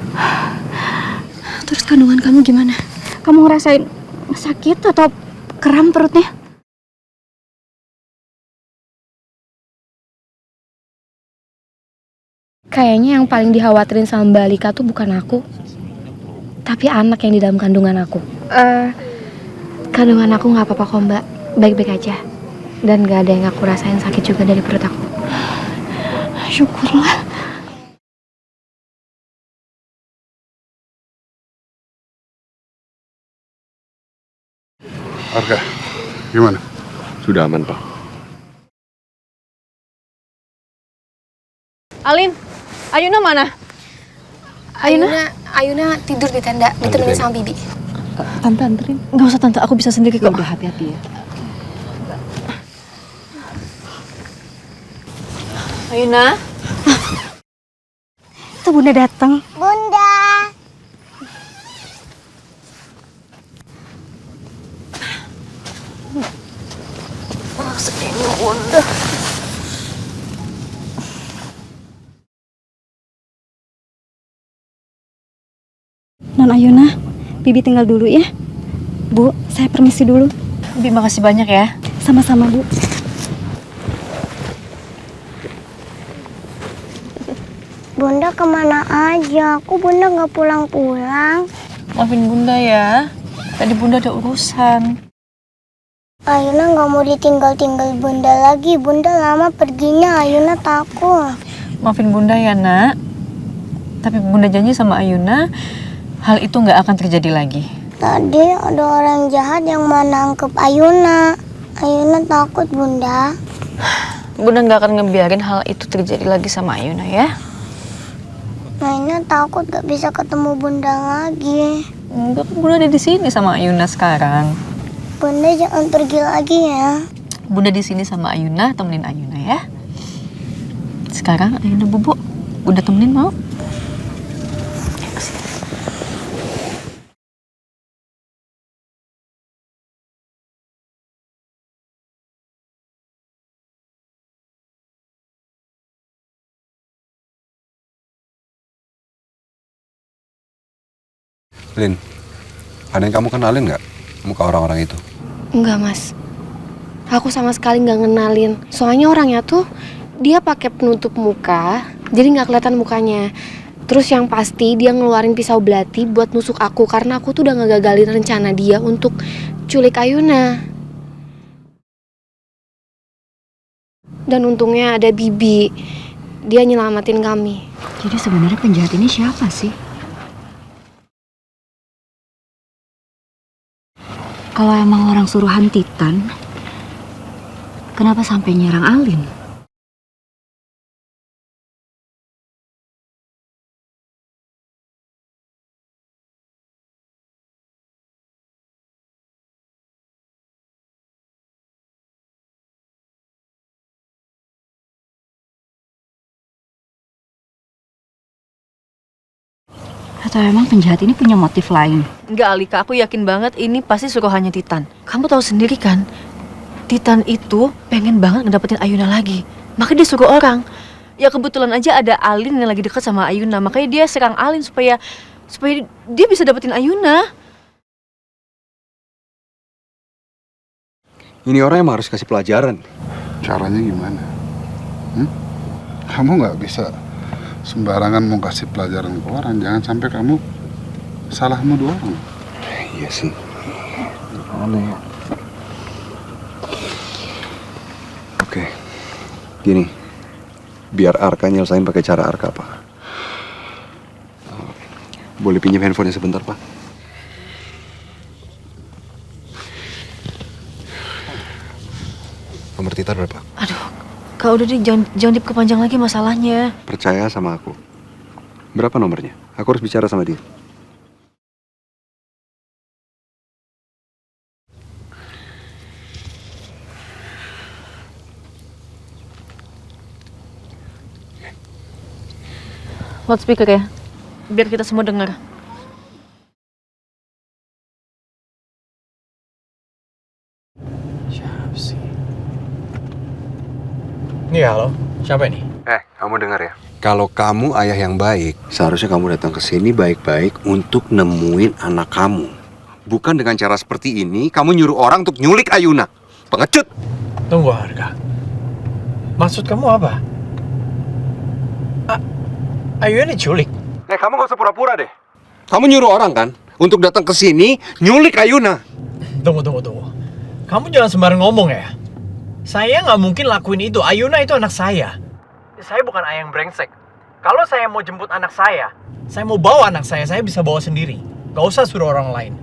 [SPEAKER 2] Terus kandungan kamu gimana? Kamu ngerasain sakit atau kram perutnya? Kayaknya yang paling dikhawatirin sama Mbak Alika tuh bukan aku, tapi anak yang di dalam kandungan aku. Kandungan aku nggak apa-apa kok Mbak, baik-baik aja. Dan nggak ada yang aku rasain sakit juga dari perut aku. Syukurlah.
[SPEAKER 16] Arka, gimana?
[SPEAKER 17] Sudah aman, Pak.
[SPEAKER 18] Alin, Ayuna mana?
[SPEAKER 2] Ayuna tidur di tenda, ditemenin sama Bibi.
[SPEAKER 13] Tante anterin. Nggak usah Tante, aku bisa sendiri kok.
[SPEAKER 7] Udah hati-hati ya.
[SPEAKER 13] Ayuna.
[SPEAKER 9] Itu Bunda datang.
[SPEAKER 8] Bunda.
[SPEAKER 13] Sedihnya Bunda.
[SPEAKER 9] Non Ayuna, Bibi tinggal dulu ya. Bu, saya permisi dulu.
[SPEAKER 13] Bibi makasih banyak ya.
[SPEAKER 9] Sama-sama Bu.
[SPEAKER 8] Bunda kemana aja? Aku Bunda nggak pulang-pulang.
[SPEAKER 13] Maafin Bunda ya. Tadi Bunda ada urusan.
[SPEAKER 8] Ayuna nggak mau ditinggal-tinggal Bunda lagi. Bunda lama perginya. Ayuna takut.
[SPEAKER 13] Maafin Bunda ya nak. Tapi Bunda janji sama Ayuna, hal itu nggak akan terjadi lagi.
[SPEAKER 8] Tadi ada orang jahat yang mau nangkep Ayuna. Ayuna takut Bunda.
[SPEAKER 13] Bunda nggak akan ngebiarin hal itu terjadi lagi sama Ayuna ya.
[SPEAKER 8] Ayuna takut gak bisa ketemu Bunda lagi.
[SPEAKER 13] Enggak, Bunda ada di sini sama Ayuna sekarang.
[SPEAKER 8] Bunda jangan pergi lagi ya.
[SPEAKER 13] Bunda di sini sama Ayuna, temenin Ayuna ya. Sekarang Ayuna bubuk. Bunda temenin mau?
[SPEAKER 5] Lin, ada yang kamu kenalin nggak muka orang-orang itu?
[SPEAKER 2] Enggak Mas, aku sama sekali nggak ngenalin. Soalnya orangnya tuh dia pakai penutup muka, jadi nggak kelihatan mukanya. Terus yang pasti dia ngeluarin pisau belati buat nusuk aku karena aku tuh udah ngegagalin rencana dia untuk culik Ayuna.
[SPEAKER 14] Dan untungnya ada Bibi. Dia nyelamatin kami.
[SPEAKER 15] Jadi sebenarnya penjahat ini siapa sih? Kalau emang orang suruhan Titan, kenapa sampai nyerang Alin? Atau emang penjahat ini punya motif lain?
[SPEAKER 13] Enggak, Alika, aku yakin banget ini pasti suruhannya Titan. Kamu tahu sendiri kan, Titan itu pengen banget ngedapetin Ayuna lagi. Makanya dia suruh orang. Ya kebetulan aja ada Alin yang lagi deket sama Ayuna, makanya dia serang Alin supaya dia bisa dapetin Ayuna.
[SPEAKER 17] Ini orang emang harus kasih pelajaran.
[SPEAKER 16] Caranya gimana? Kamu nggak bisa sembarangan mau kasih pelajaran ke orang. Jangan sampai kamu salah nuduh orang.
[SPEAKER 17] Iya sih. Aneh. Oke, gini. Biar Arka nyelesain pakai cara Arka, Pak. Boleh pinjam handphonenya sebentar, Pak? Nomor Titan berapa?
[SPEAKER 13] Aduh, Kak udah deh, jangan diperpanjang lagi masalahnya.
[SPEAKER 17] Percaya sama aku. Berapa nomornya? Aku harus bicara sama dia.
[SPEAKER 13] Loudspeaker ya, biar kita semua dengar.
[SPEAKER 10] Siapa sih? Iya, halo. Siapa ini?
[SPEAKER 17] Kamu dengar ya? Kalau kamu ayah yang baik, seharusnya kamu datang ke sini baik-baik untuk nemuin anak kamu. Bukan dengan cara seperti ini, kamu nyuruh orang untuk nyulik Ayuna. Pengecut!
[SPEAKER 10] Tunggu, Arka. Maksud kamu apa? Ayuna diculik?
[SPEAKER 17] Kamu gak usah pura-pura deh. Kamu nyuruh orang kan untuk datang ke sini nyulik Ayuna.
[SPEAKER 10] Tunggu. Kamu jangan sembarang ngomong ya. Saya nggak mungkin lakuin itu. Ayuna itu anak saya. Saya bukan ayah yang brengsek. Kalau saya mau jemput anak saya mau bawa anak saya bisa bawa sendiri. Gak usah suruh orang lain.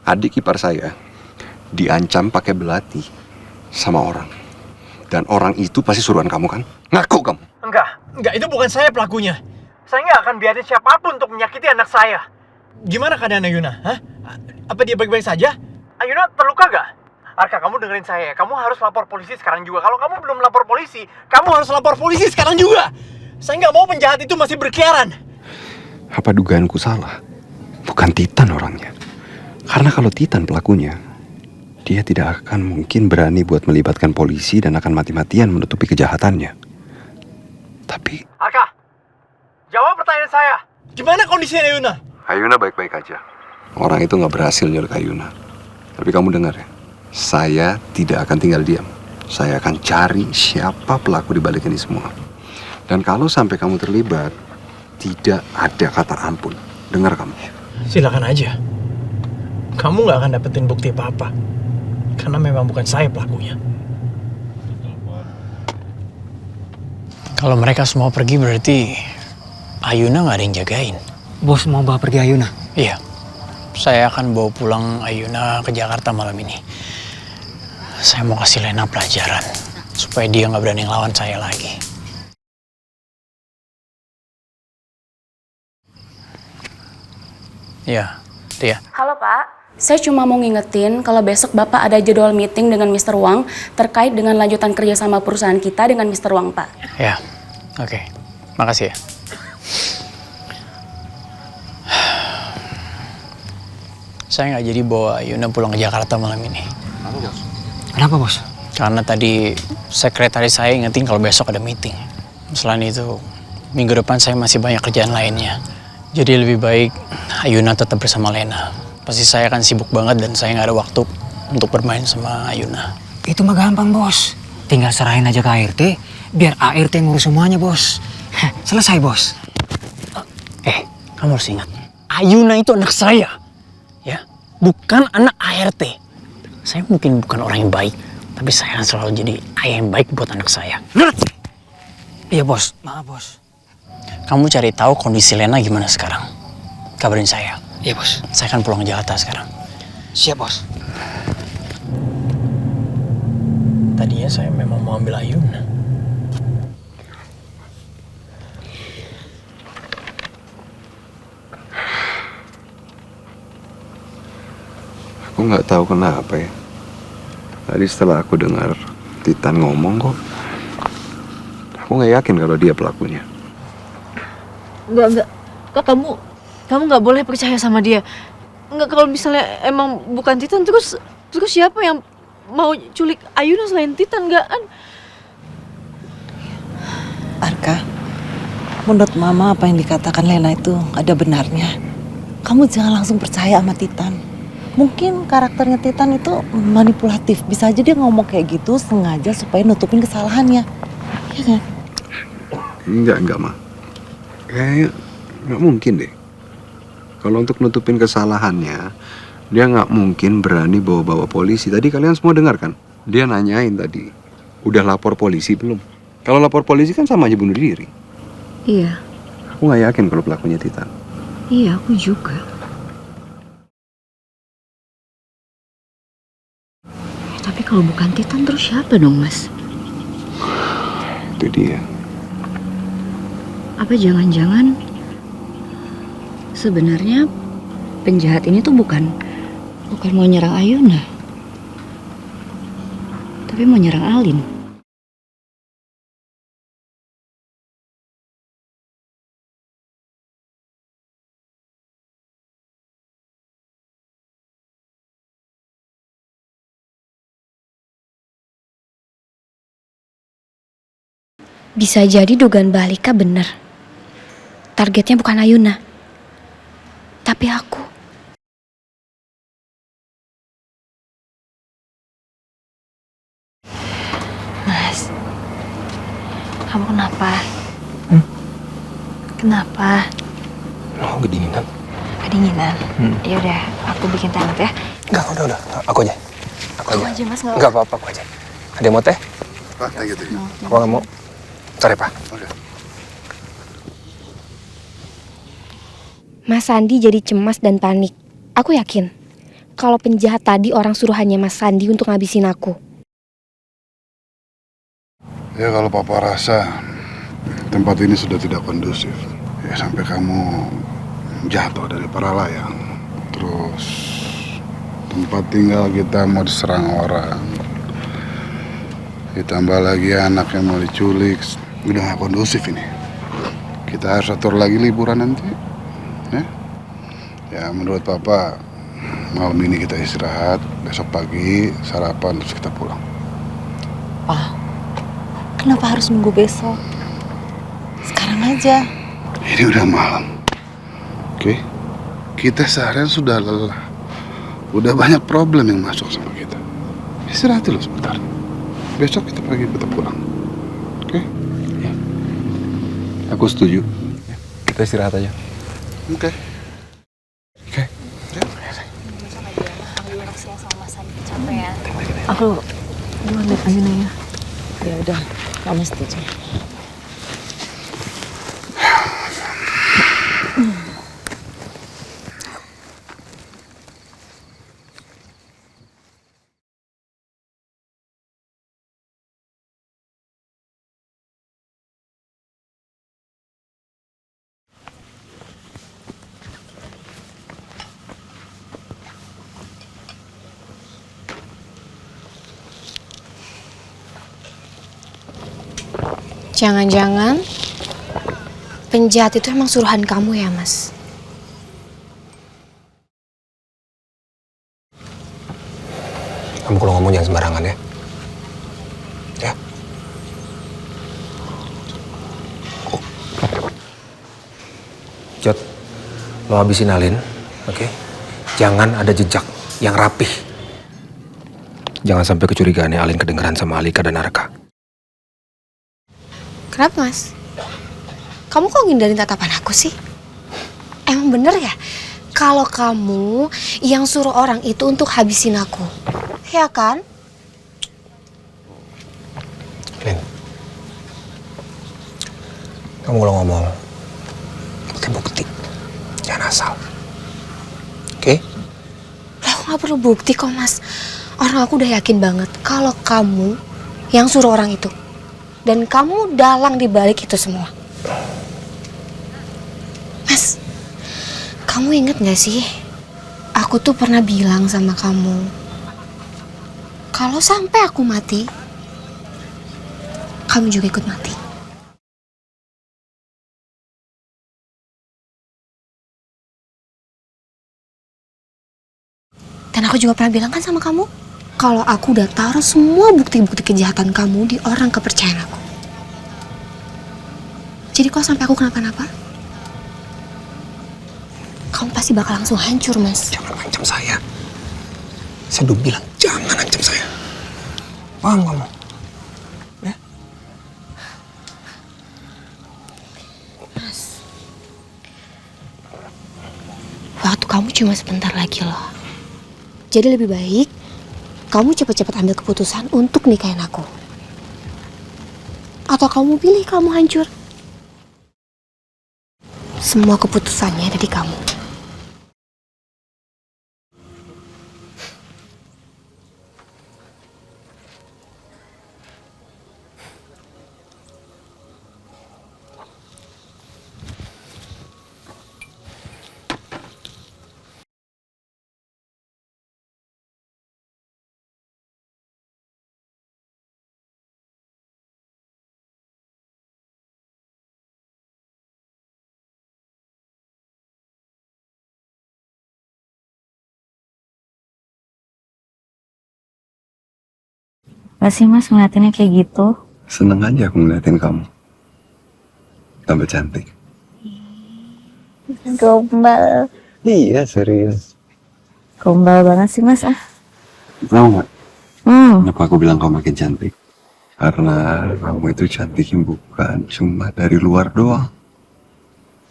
[SPEAKER 17] Adik ipar saya diancam pakai belati sama orang. Dan orang itu pasti suruhan kamu kan? Ngaku kamu?
[SPEAKER 10] Enggak, itu bukan saya pelakunya. Saya nggak akan biarin siapapun untuk menyakiti anak saya. Gimana keadaan Ayuna? Hah? Apa dia baik-baik saja? Ayuna terluka gak? Arka, kamu dengerin saya. Kamu harus lapor polisi sekarang juga. Kalau kamu belum lapor polisi, kamu harus lapor polisi sekarang juga. Saya nggak mau penjahat itu masih berkeliaran.
[SPEAKER 17] Apa dugaanku salah? Bukan Titan orangnya. Karena kalau Titan pelakunya, dia tidak akan mungkin berani buat melibatkan polisi dan akan mati-matian menutupi kejahatannya. Tapi
[SPEAKER 10] Arka, jawab pertanyaan saya. Gimana kondisi Ayuna?
[SPEAKER 17] Ayuna baik-baik aja. Orang itu nggak berhasil nyulik Ayuna. Tapi kamu dengar ya, saya tidak akan tinggal diam. Saya akan cari siapa pelaku di balik ini semua. Dan kalau sampai kamu terlibat, tidak ada kata ampun. Dengar kamu.
[SPEAKER 10] Silakan aja. Kamu nggak akan dapetin bukti apa-apa. Karena memang bukan saya pelakunya. Kalau mereka semua pergi berarti Ayuna nggak ada yang jagain.
[SPEAKER 11] Bos mau bawa pergi Ayuna?
[SPEAKER 10] Iya. Saya akan bawa pulang Ayuna ke Jakarta malam ini. Saya mau kasih Lena pelajaran. Supaya dia nggak berani ngelawan saya lagi. Iya, Tia.
[SPEAKER 20] Halo Pak. Saya cuma mau ngingetin kalau besok Bapak ada jadwal meeting dengan Mr. Wang terkait dengan lanjutan kerjasama perusahaan kita dengan Mr. Wang, Pak.
[SPEAKER 10] Ya, oke. Makasih ya. Saya nggak jadi bawa Ayuna pulang ke Jakarta malam ini.
[SPEAKER 11] Kenapa, Bos?
[SPEAKER 10] Karena tadi sekretaris saya ingetin kalau besok ada meeting. Selain itu, minggu depan saya masih banyak kerjaan lainnya. Jadi lebih baik Ayuna tetap bersama Lena. Pasti saya akan sibuk banget dan saya nggak ada waktu untuk bermain sama Ayuna.
[SPEAKER 11] Itu mah gampang, Bos. tinggal serahin aja ke ART, biar ART ngurus semuanya, Bos. Selesai, Bos.
[SPEAKER 10] Kamu harus ingat, Ayuna itu anak saya, ya, bukan anak ART. Saya mungkin bukan orang yang baik, tapi saya akan selalu jadi ayah yang baik buat anak saya. Ngerti?
[SPEAKER 11] Iya, Bos. Maaf, Bos.
[SPEAKER 10] Kamu cari tahu kondisi Lena gimana sekarang. Kabarin saya.
[SPEAKER 11] Iya, Bos.
[SPEAKER 10] Saya akan pulang ke Jakarta sekarang.
[SPEAKER 11] Siap, Bos.
[SPEAKER 10] Tadinya saya memang mau ambil Ayuna.
[SPEAKER 17] Aku nggak tahu kenapa ya. Tadi setelah aku dengar Titan ngomong kok, aku nggak yakin kalau dia pelakunya.
[SPEAKER 13] Enggak. Kak, kamu nggak boleh percaya sama dia. Enggak, kalau misalnya emang bukan Titan, terus siapa yang mau culik Ayuna selain Titan? Enggak kan?
[SPEAKER 19] Arka, menurut Mama apa yang dikatakan Lena itu ada benarnya. Kamu jangan langsung percaya sama Titan. Mungkin karakternya Titan itu manipulatif. Bisa aja dia ngomong kayak gitu sengaja supaya nutupin kesalahannya. Iya kan?
[SPEAKER 17] Enggak, Ma. Kayaknya nggak mungkin deh. Kalau untuk nutupin kesalahannya, dia nggak mungkin berani bawa-bawa polisi. Tadi kalian semua dengar kan? Dia nanyain tadi, udah lapor polisi belum? Kalau lapor polisi kan sama aja bunuh diri.
[SPEAKER 2] Iya,
[SPEAKER 17] Aku nggak yakin kalau pelakunya Titan.
[SPEAKER 2] iya aku juga. Tapi kalau bukan Titan terus siapa dong, Mas?
[SPEAKER 17] Itu dia.
[SPEAKER 2] Apa jangan-jangan sebenarnya penjahat ini tuh bukan mau nyerang Ayuna, tapi mau nyerang Alin. Bisa jadi dugaan Mbak Alika benar. Targetnya bukan Ayuna, tapi aku.
[SPEAKER 13] Mas, kamu kenapa? Kenapa?
[SPEAKER 3] Oh, kedinginan.
[SPEAKER 13] Kedinginan? Ya udah, aku bikin teh hangat ya.
[SPEAKER 3] Enggak, udah. Aku aja.
[SPEAKER 13] Aku aja, Mas, nggak
[SPEAKER 3] Enggak apa-apa, aku aja. Ada yang mau teh?
[SPEAKER 16] Pak, kayak gitu.
[SPEAKER 3] Aku nggak mau. Sorry, Pak.
[SPEAKER 2] Mas Sandi jadi cemas dan panik. Aku yakin kalau penjahat tadi orang suruhannya Mas Sandi untuk ngabisin aku.
[SPEAKER 16] Ya kalau Papa rasa tempat ini sudah tidak kondusif. Ya sampai kamu jatuh dari para layang. Terus tempat tinggal kita mau diserang orang. Ditambah lagi anak yang mau diculik. Udah gak kondusif ini. Kita harus atur lagi liburan nanti. Ya menurut Papa malam ini kita istirahat. Besok pagi sarapan terus kita pulang.
[SPEAKER 19] Pak, kenapa harus nunggu besok? Sekarang aja.
[SPEAKER 16] Ini udah malam. Oke? Kita seharian sudah lelah. Udah banyak problem yang masuk sama kita. Istirahat dulu sebentar. Besok kita pagi kita pulang. Oke?
[SPEAKER 17] Ya. Aku setuju. Kita istirahat aja.
[SPEAKER 16] Oke.
[SPEAKER 13] Aku duluan lihat Ayuna ya.
[SPEAKER 19] Ya udah, kamu setuju.
[SPEAKER 2] Jangan-jangan penjahat itu emang suruhan kamu ya, Mas?
[SPEAKER 3] Kamu kalau ngomong jangan sembarangan ya. Ya. Jod, lo habisin Alin, oke? Jangan ada jejak yang rapih. Jangan sampai kecurigaannya Alin kedengeran sama Alika dan Arka.
[SPEAKER 2] Kenapa, Mas? Kamu kok ngindarin tatapan aku sih? Emang bener ya? Kalau kamu yang suruh orang itu untuk habisin aku. Ya kan?
[SPEAKER 3] Lin, kamu kalau ngomong pakai bukti, jangan asal. Oke?
[SPEAKER 2] Lah, aku gak perlu bukti kok, Mas. Orang aku udah yakin banget kalau kamu yang suruh orang itu. Dan kamu dalang di balik itu semua. Mas, kamu inget gak sih? Aku tuh pernah bilang sama kamu, kalau sampai aku mati, kamu juga ikut mati. Dan aku juga pernah bilang kan sama kamu, kalau aku udah taruh semua bukti-bukti kejahatan kamu di orang kepercayaan aku. Jadi kalau sampai aku kenapa-napa, kamu pasti bakal langsung hancur, Mas.
[SPEAKER 3] Jangan ancam saya. Saya udah bilang jangan ancam saya. Paham kamu? Ya?
[SPEAKER 2] Mas, waktu kamu cuma sebentar lagi loh. Jadi lebih baik kamu cepat-cepat ambil keputusan untuk nikahin aku. Atau kamu pilih kamu hancur. Semua keputusannya ada di kamu.
[SPEAKER 21] Gak sih Mas ngeliatinnya kayak gitu?
[SPEAKER 17] Seneng aja aku ngeliatin kamu. Tambah cantik.
[SPEAKER 21] Gombal.
[SPEAKER 17] Iya, serius.
[SPEAKER 21] Gombal banget sih Mas ah.
[SPEAKER 17] Tahu nggak? Kenapa aku bilang kamu makin cantik? Karena kamu itu cantiknya bukan cuma dari luar doang,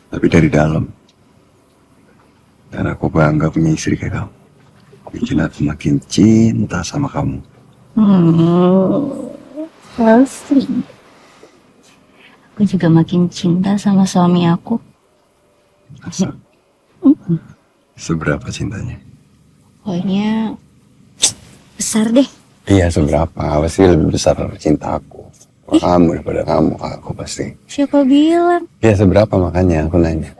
[SPEAKER 17] tapi dari dalam. Dan aku bangga punya istri kayak kamu. Bikin aku makin cinta sama kamu.
[SPEAKER 21] Pasti. Aku juga makin cinta sama suami aku.
[SPEAKER 17] Masa? Seberapa cintanya?
[SPEAKER 21] Pokoknya besar deh.
[SPEAKER 17] Iya, seberapa? Pasti lebih besar cinta aku. Kamu daripada kamu, aku pasti.
[SPEAKER 21] Siapa bilang?
[SPEAKER 17] Ya seberapa makanya aku nanya.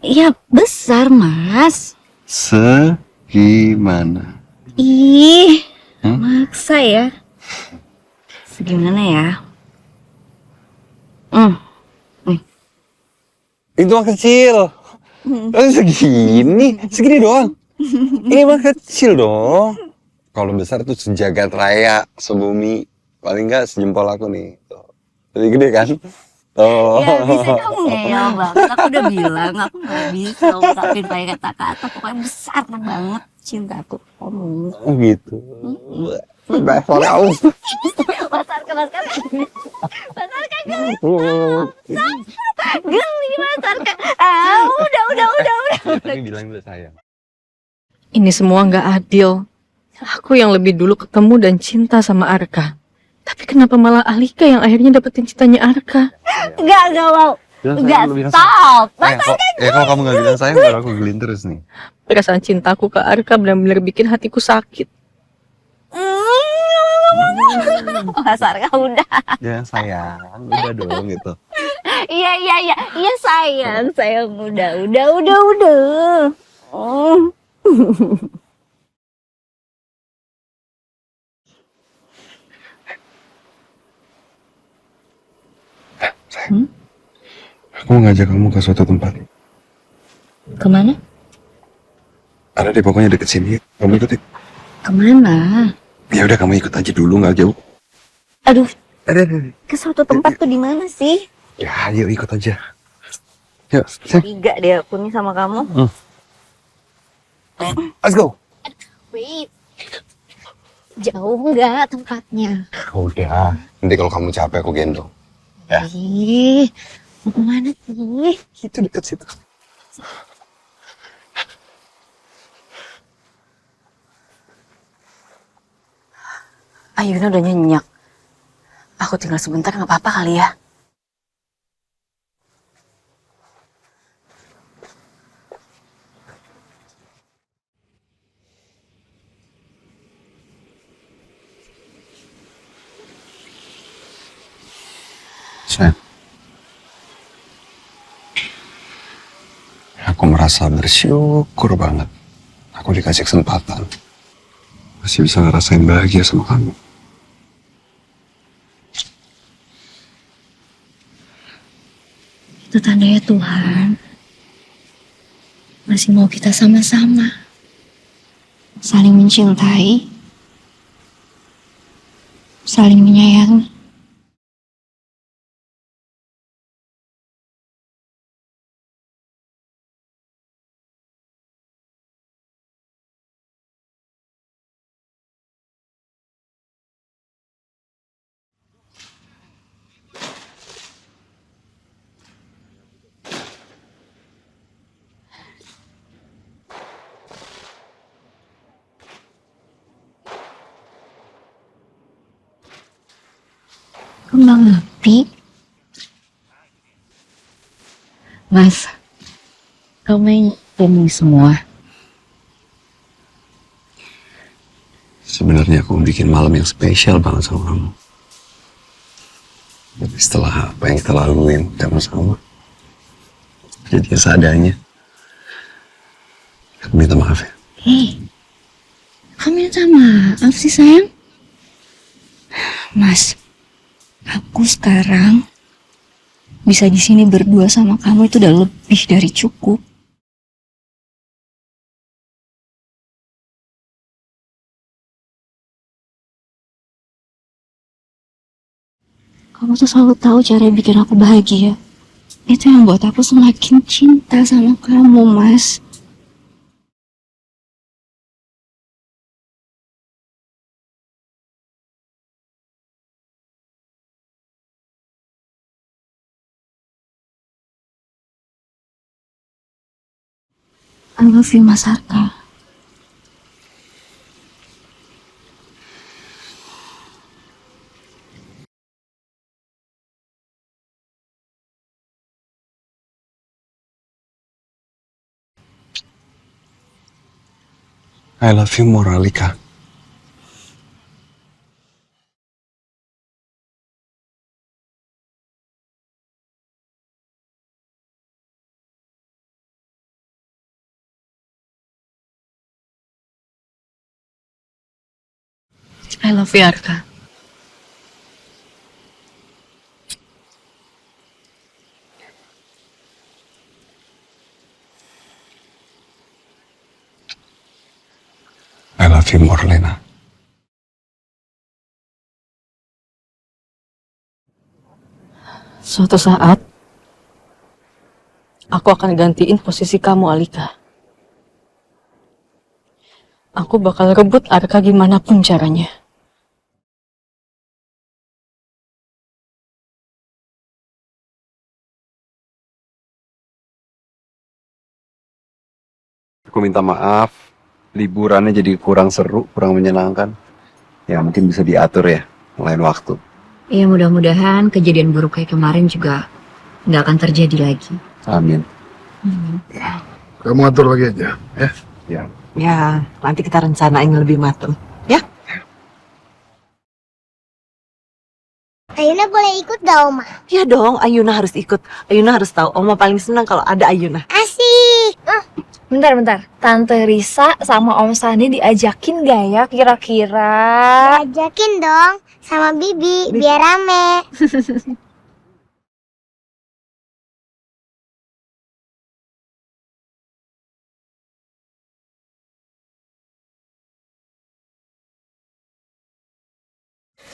[SPEAKER 21] Ya besar Mas.
[SPEAKER 17] Segimana?
[SPEAKER 21] Ih, maksa ya. Segimana ya?
[SPEAKER 17] Itu mah kecil. Segini doang. Ini mah kecil dong. Kalau besar tuh sejagat raya, sebumi. Paling nggak sejempol aku nih. Tuh. Lebih gede kan? Tuh.
[SPEAKER 21] Ya bisa kamu ngeyel banget. Aku udah bilang aku nggak bisa ungkapin pakai kata-kata. Pokoknya besar banget cintaku kamu.
[SPEAKER 17] Oh gitu. Baik, kamu.
[SPEAKER 21] Pasar ke Mas Kak. Pasar ke geli pasar ke. Udah.
[SPEAKER 17] Tapi bilang dulu sayang.
[SPEAKER 13] Ini semua nggak adil. Aku yang lebih dulu ketemu dan cinta sama Arka. Tapi kenapa malah Alika yang akhirnya dapetin cintanya Arka?
[SPEAKER 21] Enggak mau. Enggak, stop.
[SPEAKER 17] Kalau kamu nggak bilang sayang, baru aku gelin terus nih.
[SPEAKER 13] Perasaan cintaku ke Arka benar-benar bikin hatiku sakit.
[SPEAKER 21] Pasar Kak udah.
[SPEAKER 17] Ya sayang, udah dong gitu.
[SPEAKER 21] Iya sayang udah.
[SPEAKER 17] Aku mau ngajak kamu ke suatu tempat.
[SPEAKER 21] Kemana?
[SPEAKER 17] Ada deh pokoknya deket sini. Kamu ikut ya?
[SPEAKER 21] Kemana?
[SPEAKER 17] Ya udah kamu ikut aja dulu, nggak jauh.
[SPEAKER 21] Aduh.
[SPEAKER 17] Ada.
[SPEAKER 21] Ke suatu tempat tuh di mana sih?
[SPEAKER 17] Ya, yuk ikut aja. Yuk, sayang.
[SPEAKER 21] Tiga deh aku nih sama kamu.
[SPEAKER 17] Let's go.
[SPEAKER 21] Wait. Jauh nggak tempatnya?
[SPEAKER 5] Udah, nanti kalau kamu capek aku gendong. Ya.
[SPEAKER 21] Ih, mau kemana sih?
[SPEAKER 5] Itu dekat situ.
[SPEAKER 20] Ayuna udah nyenyak. Aku tinggal sebentar nggak apa-apa kali ya.
[SPEAKER 5] Sayang. Aku merasa bersyukur banget. Aku dikasih kesempatan. Masih bisa ngerasain bahagia sama kamu.
[SPEAKER 21] Itu tandanya Tuhan masih mau kita sama-sama saling mencintai, saling menyayangi. Kembang api? Mas, kamu yang ini semua.
[SPEAKER 5] Sebenarnya aku bikin malam yang spesial banget sama kamu. Tapi setelah apa yang kita laluin sama-sama, jadinya seadanya. Aku minta maaf ya.
[SPEAKER 21] Kamu minta maaf sih sayang? Mas, aku sekarang bisa di sini berdua sama kamu itu udah lebih dari cukup. Kamu tuh selalu tahu cara bikin aku bahagia. Itu yang buat aku semakin cinta sama kamu, Mas. I love you, Mas Arka.
[SPEAKER 5] I love you more, Alika.
[SPEAKER 13] I love you, Arka.
[SPEAKER 5] I love you more, Lena.
[SPEAKER 13] Suatu saat, aku akan gantiin posisi kamu, Alika. Aku bakal rebut Arka gimana pun caranya.
[SPEAKER 17] Aku minta maaf, liburannya jadi kurang seru, kurang menyenangkan. Ya mungkin bisa diatur ya, lain waktu.
[SPEAKER 21] Iya, mudah-mudahan kejadian buruk kayak kemarin juga nggak akan terjadi lagi.
[SPEAKER 17] Amin.
[SPEAKER 16] Kamu atur lagi aja, ya?
[SPEAKER 17] Ya.
[SPEAKER 19] Ya, nanti kita rencanain lebih matang. Ya?
[SPEAKER 8] Ayuna boleh ikut gak, Oma?
[SPEAKER 19] Ya dong, Ayuna harus ikut. Ayuna harus tahu. Oma paling senang kalau ada Ayuna.
[SPEAKER 8] Asik!
[SPEAKER 18] Bentar. Tante Risa sama Om Sandi diajakin gak ya kira-kira?
[SPEAKER 8] Diajakin dong sama Bibi, biar rame.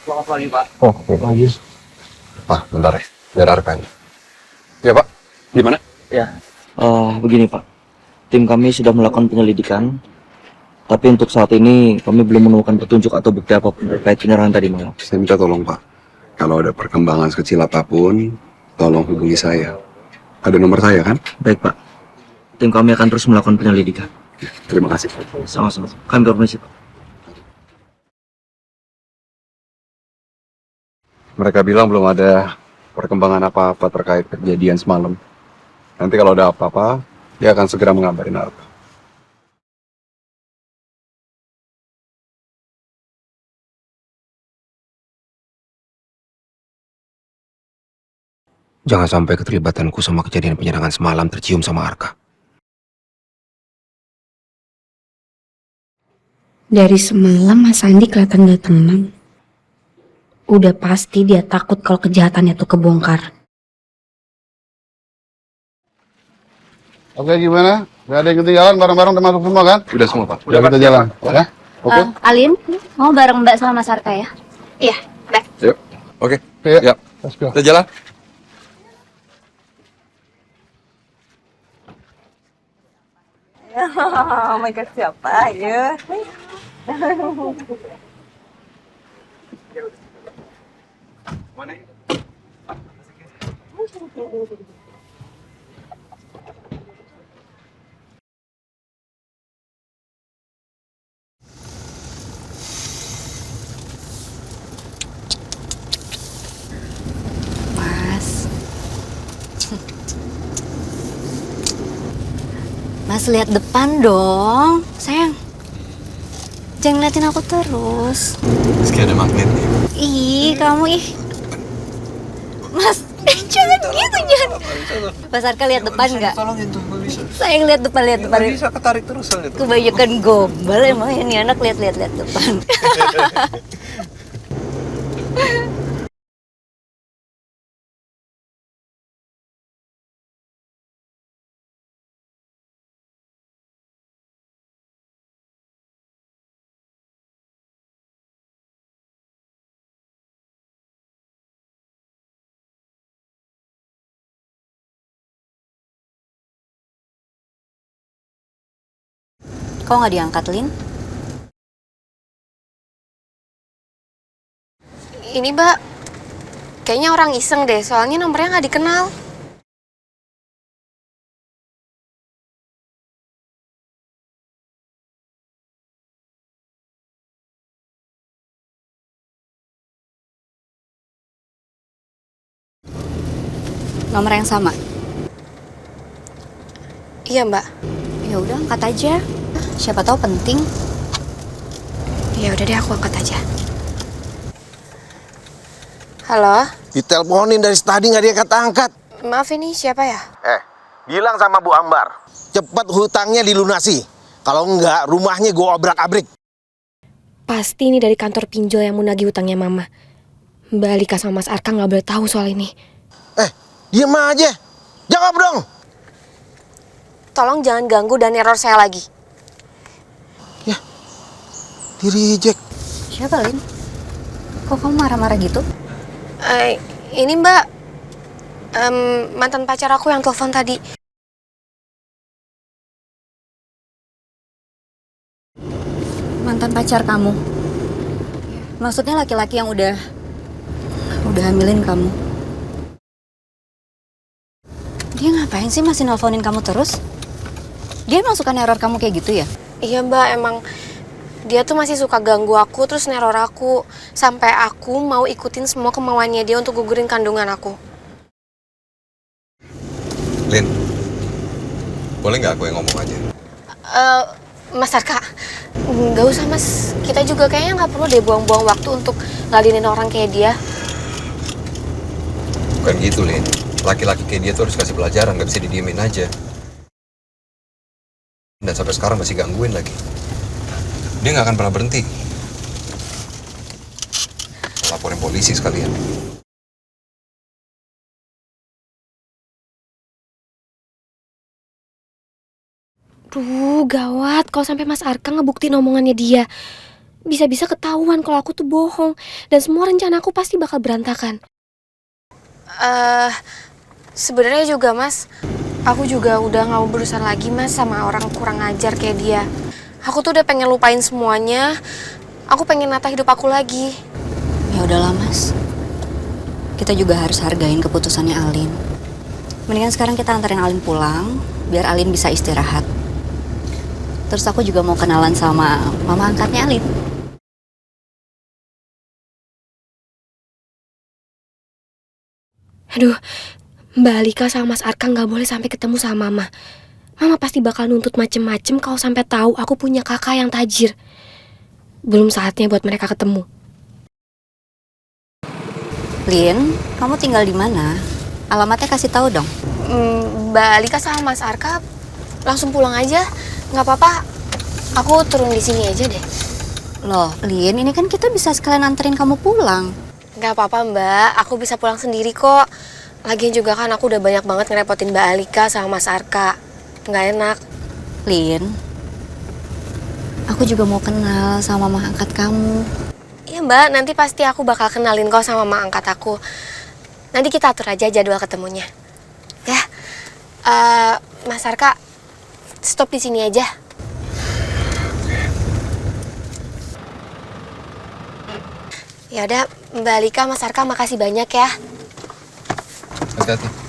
[SPEAKER 3] Selamat pagi, Pak.
[SPEAKER 5] Oh, pagi. Pak, bentar ya. Biar Arkan. Ya, Pak. Gimana?
[SPEAKER 4] Ya, begini Pak. Tim kami sudah melakukan penyelidikan.
[SPEAKER 12] Tapi untuk saat ini kami belum menemukan petunjuk atau bukti apapun terkait penyerangan tadi malam.
[SPEAKER 17] Saya minta tolong Pak, kalau ada perkembangan sekecil apapun, tolong hubungi saya. Ada nomor saya kan?
[SPEAKER 12] Baik Pak, tim kami akan terus melakukan penyelidikan.
[SPEAKER 17] Terima kasih.
[SPEAKER 12] Sama-sama. Kami permisi Pak.
[SPEAKER 17] Mereka bilang belum ada perkembangan apa-apa terkait kejadian semalam. Nanti kalau ada apa-apa, dia akan segera mengabarin Arka. Jangan sampai keterlibatanku sama kejadian penyerangan semalam tercium sama Arka.
[SPEAKER 2] Dari semalam Mas Andi kelihatan gak tenang. Udah pasti dia takut kalau kejahatannya tuh kebongkar.
[SPEAKER 16] Oke, gimana? Gak ada yang ketinggalan, barang-barang udah masuk semua kan?
[SPEAKER 17] Udah semua Pak.
[SPEAKER 16] Udah kita jalan, ya? Oke?
[SPEAKER 21] Alin, mau bareng Mbak sama Mas Arka ya? Iya, Mbak.
[SPEAKER 17] Yuk. Oke.
[SPEAKER 16] Ya.
[SPEAKER 17] Let's go. Kita jalan.
[SPEAKER 19] Oh my God, siapa ya?
[SPEAKER 21] Mas lihat depan dong, sayang. Jangan ngeliatin aku terus.
[SPEAKER 17] Meski ada magnetnya.
[SPEAKER 21] Ih, kamu ih. Mas, jangan gitu, jangan. Mas Arka lihat depan nggak?
[SPEAKER 17] Tolongin tuh, nggak bisa.
[SPEAKER 21] Sayang lihat depan, lihat depan.
[SPEAKER 17] Nggak bisa ketarik terus soalnya.
[SPEAKER 21] Kebanyakan gombal emang ini anak lihat depan. Kok nggak diangkat, Lin?
[SPEAKER 14] Ini Mbak, kayaknya orang iseng deh, soalnya nomornya nggak dikenal.
[SPEAKER 21] Nomor yang sama?
[SPEAKER 14] Iya Mbak.
[SPEAKER 21] Ya udah angkat aja. Siapa tahu penting.
[SPEAKER 14] Ya udah deh, aku angkat aja. Halo?
[SPEAKER 4] Diteleponin dari tadi nggak diangkat-angkat.
[SPEAKER 14] Maaf, ini siapa ya?
[SPEAKER 4] Bilang sama Bu Ambar, cepat hutangnya dilunasi. Kalau enggak, rumahnya gue obrak-abrik.
[SPEAKER 14] Pasti ini dari kantor pinjol yang mau nagih hutangnya Mama. Mbak Alika sama Mas Arka nggak boleh tahu soal ini.
[SPEAKER 4] Diem aja. Jawab dong.
[SPEAKER 14] Tolong jangan ganggu dan error saya lagi.
[SPEAKER 4] Di-reject.
[SPEAKER 21] Siapa, Lin? Kok kamu marah-marah gitu?
[SPEAKER 14] Ini Mbak, mantan pacar aku yang telepon tadi.
[SPEAKER 21] Mantan pacar kamu? Maksudnya laki-laki yang udah hamilin kamu? Dia ngapain sih masih nelponin kamu terus? Dia emang suka neror kamu kayak gitu ya?
[SPEAKER 14] Iya Mbak, emang dia tuh masih suka ganggu aku terus neror aku. Sampai aku mau ikutin semua kemauannya dia untuk gugurin kandungan aku.
[SPEAKER 5] Lin, boleh nggak aku yang ngomong aja?
[SPEAKER 14] Mas Arka, nggak usah Mas. Kita juga kayaknya nggak perlu deh buang-buang waktu untuk ngadinin orang kayak dia.
[SPEAKER 5] Bukan gitu, Lin. Laki-laki kayak dia tuh harus kasih pelajaran, nggak bisa didiemin aja. Dan sampai sekarang masih gangguin lagi. Dia nggak akan pernah berhenti. Laporin polisi sekalian.
[SPEAKER 14] Duh, gawat kalau sampai Mas Arka ngebuktiin omongannya dia. Bisa-bisa ketahuan kalau aku tuh bohong. Dan semua rencana aku pasti bakal berantakan. Sebenarnya juga Mas, aku juga udah gak mau berurusan lagi Mas sama orang kurang ajar kayak dia. Aku tuh udah pengen lupain semuanya. Aku pengen nata hidup aku lagi.
[SPEAKER 6] Ya udahlah Mas. Kita juga harus hargain keputusannya Alin. Mendingan sekarang kita anterin Alin pulang, biar Alin bisa istirahat. Terus aku juga mau kenalan sama mama angkatnya Alin.
[SPEAKER 14] Aduh, Mbak Alika sama Mas Arka nggak boleh sampai ketemu sama Mama. Mama pasti bakal nuntut macem-macem kalau sampai tahu aku punya kakak yang tajir. Belum saatnya buat mereka ketemu.
[SPEAKER 6] Lin, kamu tinggal di mana? Alamatnya kasih tahu dong.
[SPEAKER 14] Mbak Alika sama Mas Arka langsung pulang aja. Nggak apa-apa, aku turun di sini aja deh.
[SPEAKER 6] Loh, Lin, ini kan kita bisa sekalian anterin kamu pulang.
[SPEAKER 14] Nggak apa-apa Mbak, aku bisa pulang sendiri kok. Lagian juga kan aku udah banyak banget ngerepotin Mbak Alika sama Mas Arka. Nggak enak.
[SPEAKER 6] Lin, aku juga mau kenal sama mama angkat kamu.
[SPEAKER 14] Iya Mbak, nanti pasti aku bakal kenalin kok sama mama angkat aku. Nanti kita atur aja jadwal ketemunya. Ya, Mas Arka, stop di sini aja. Ya udah, Mbak Alika, Mas Arka, makasih banyak ya.
[SPEAKER 5] Hati-hati.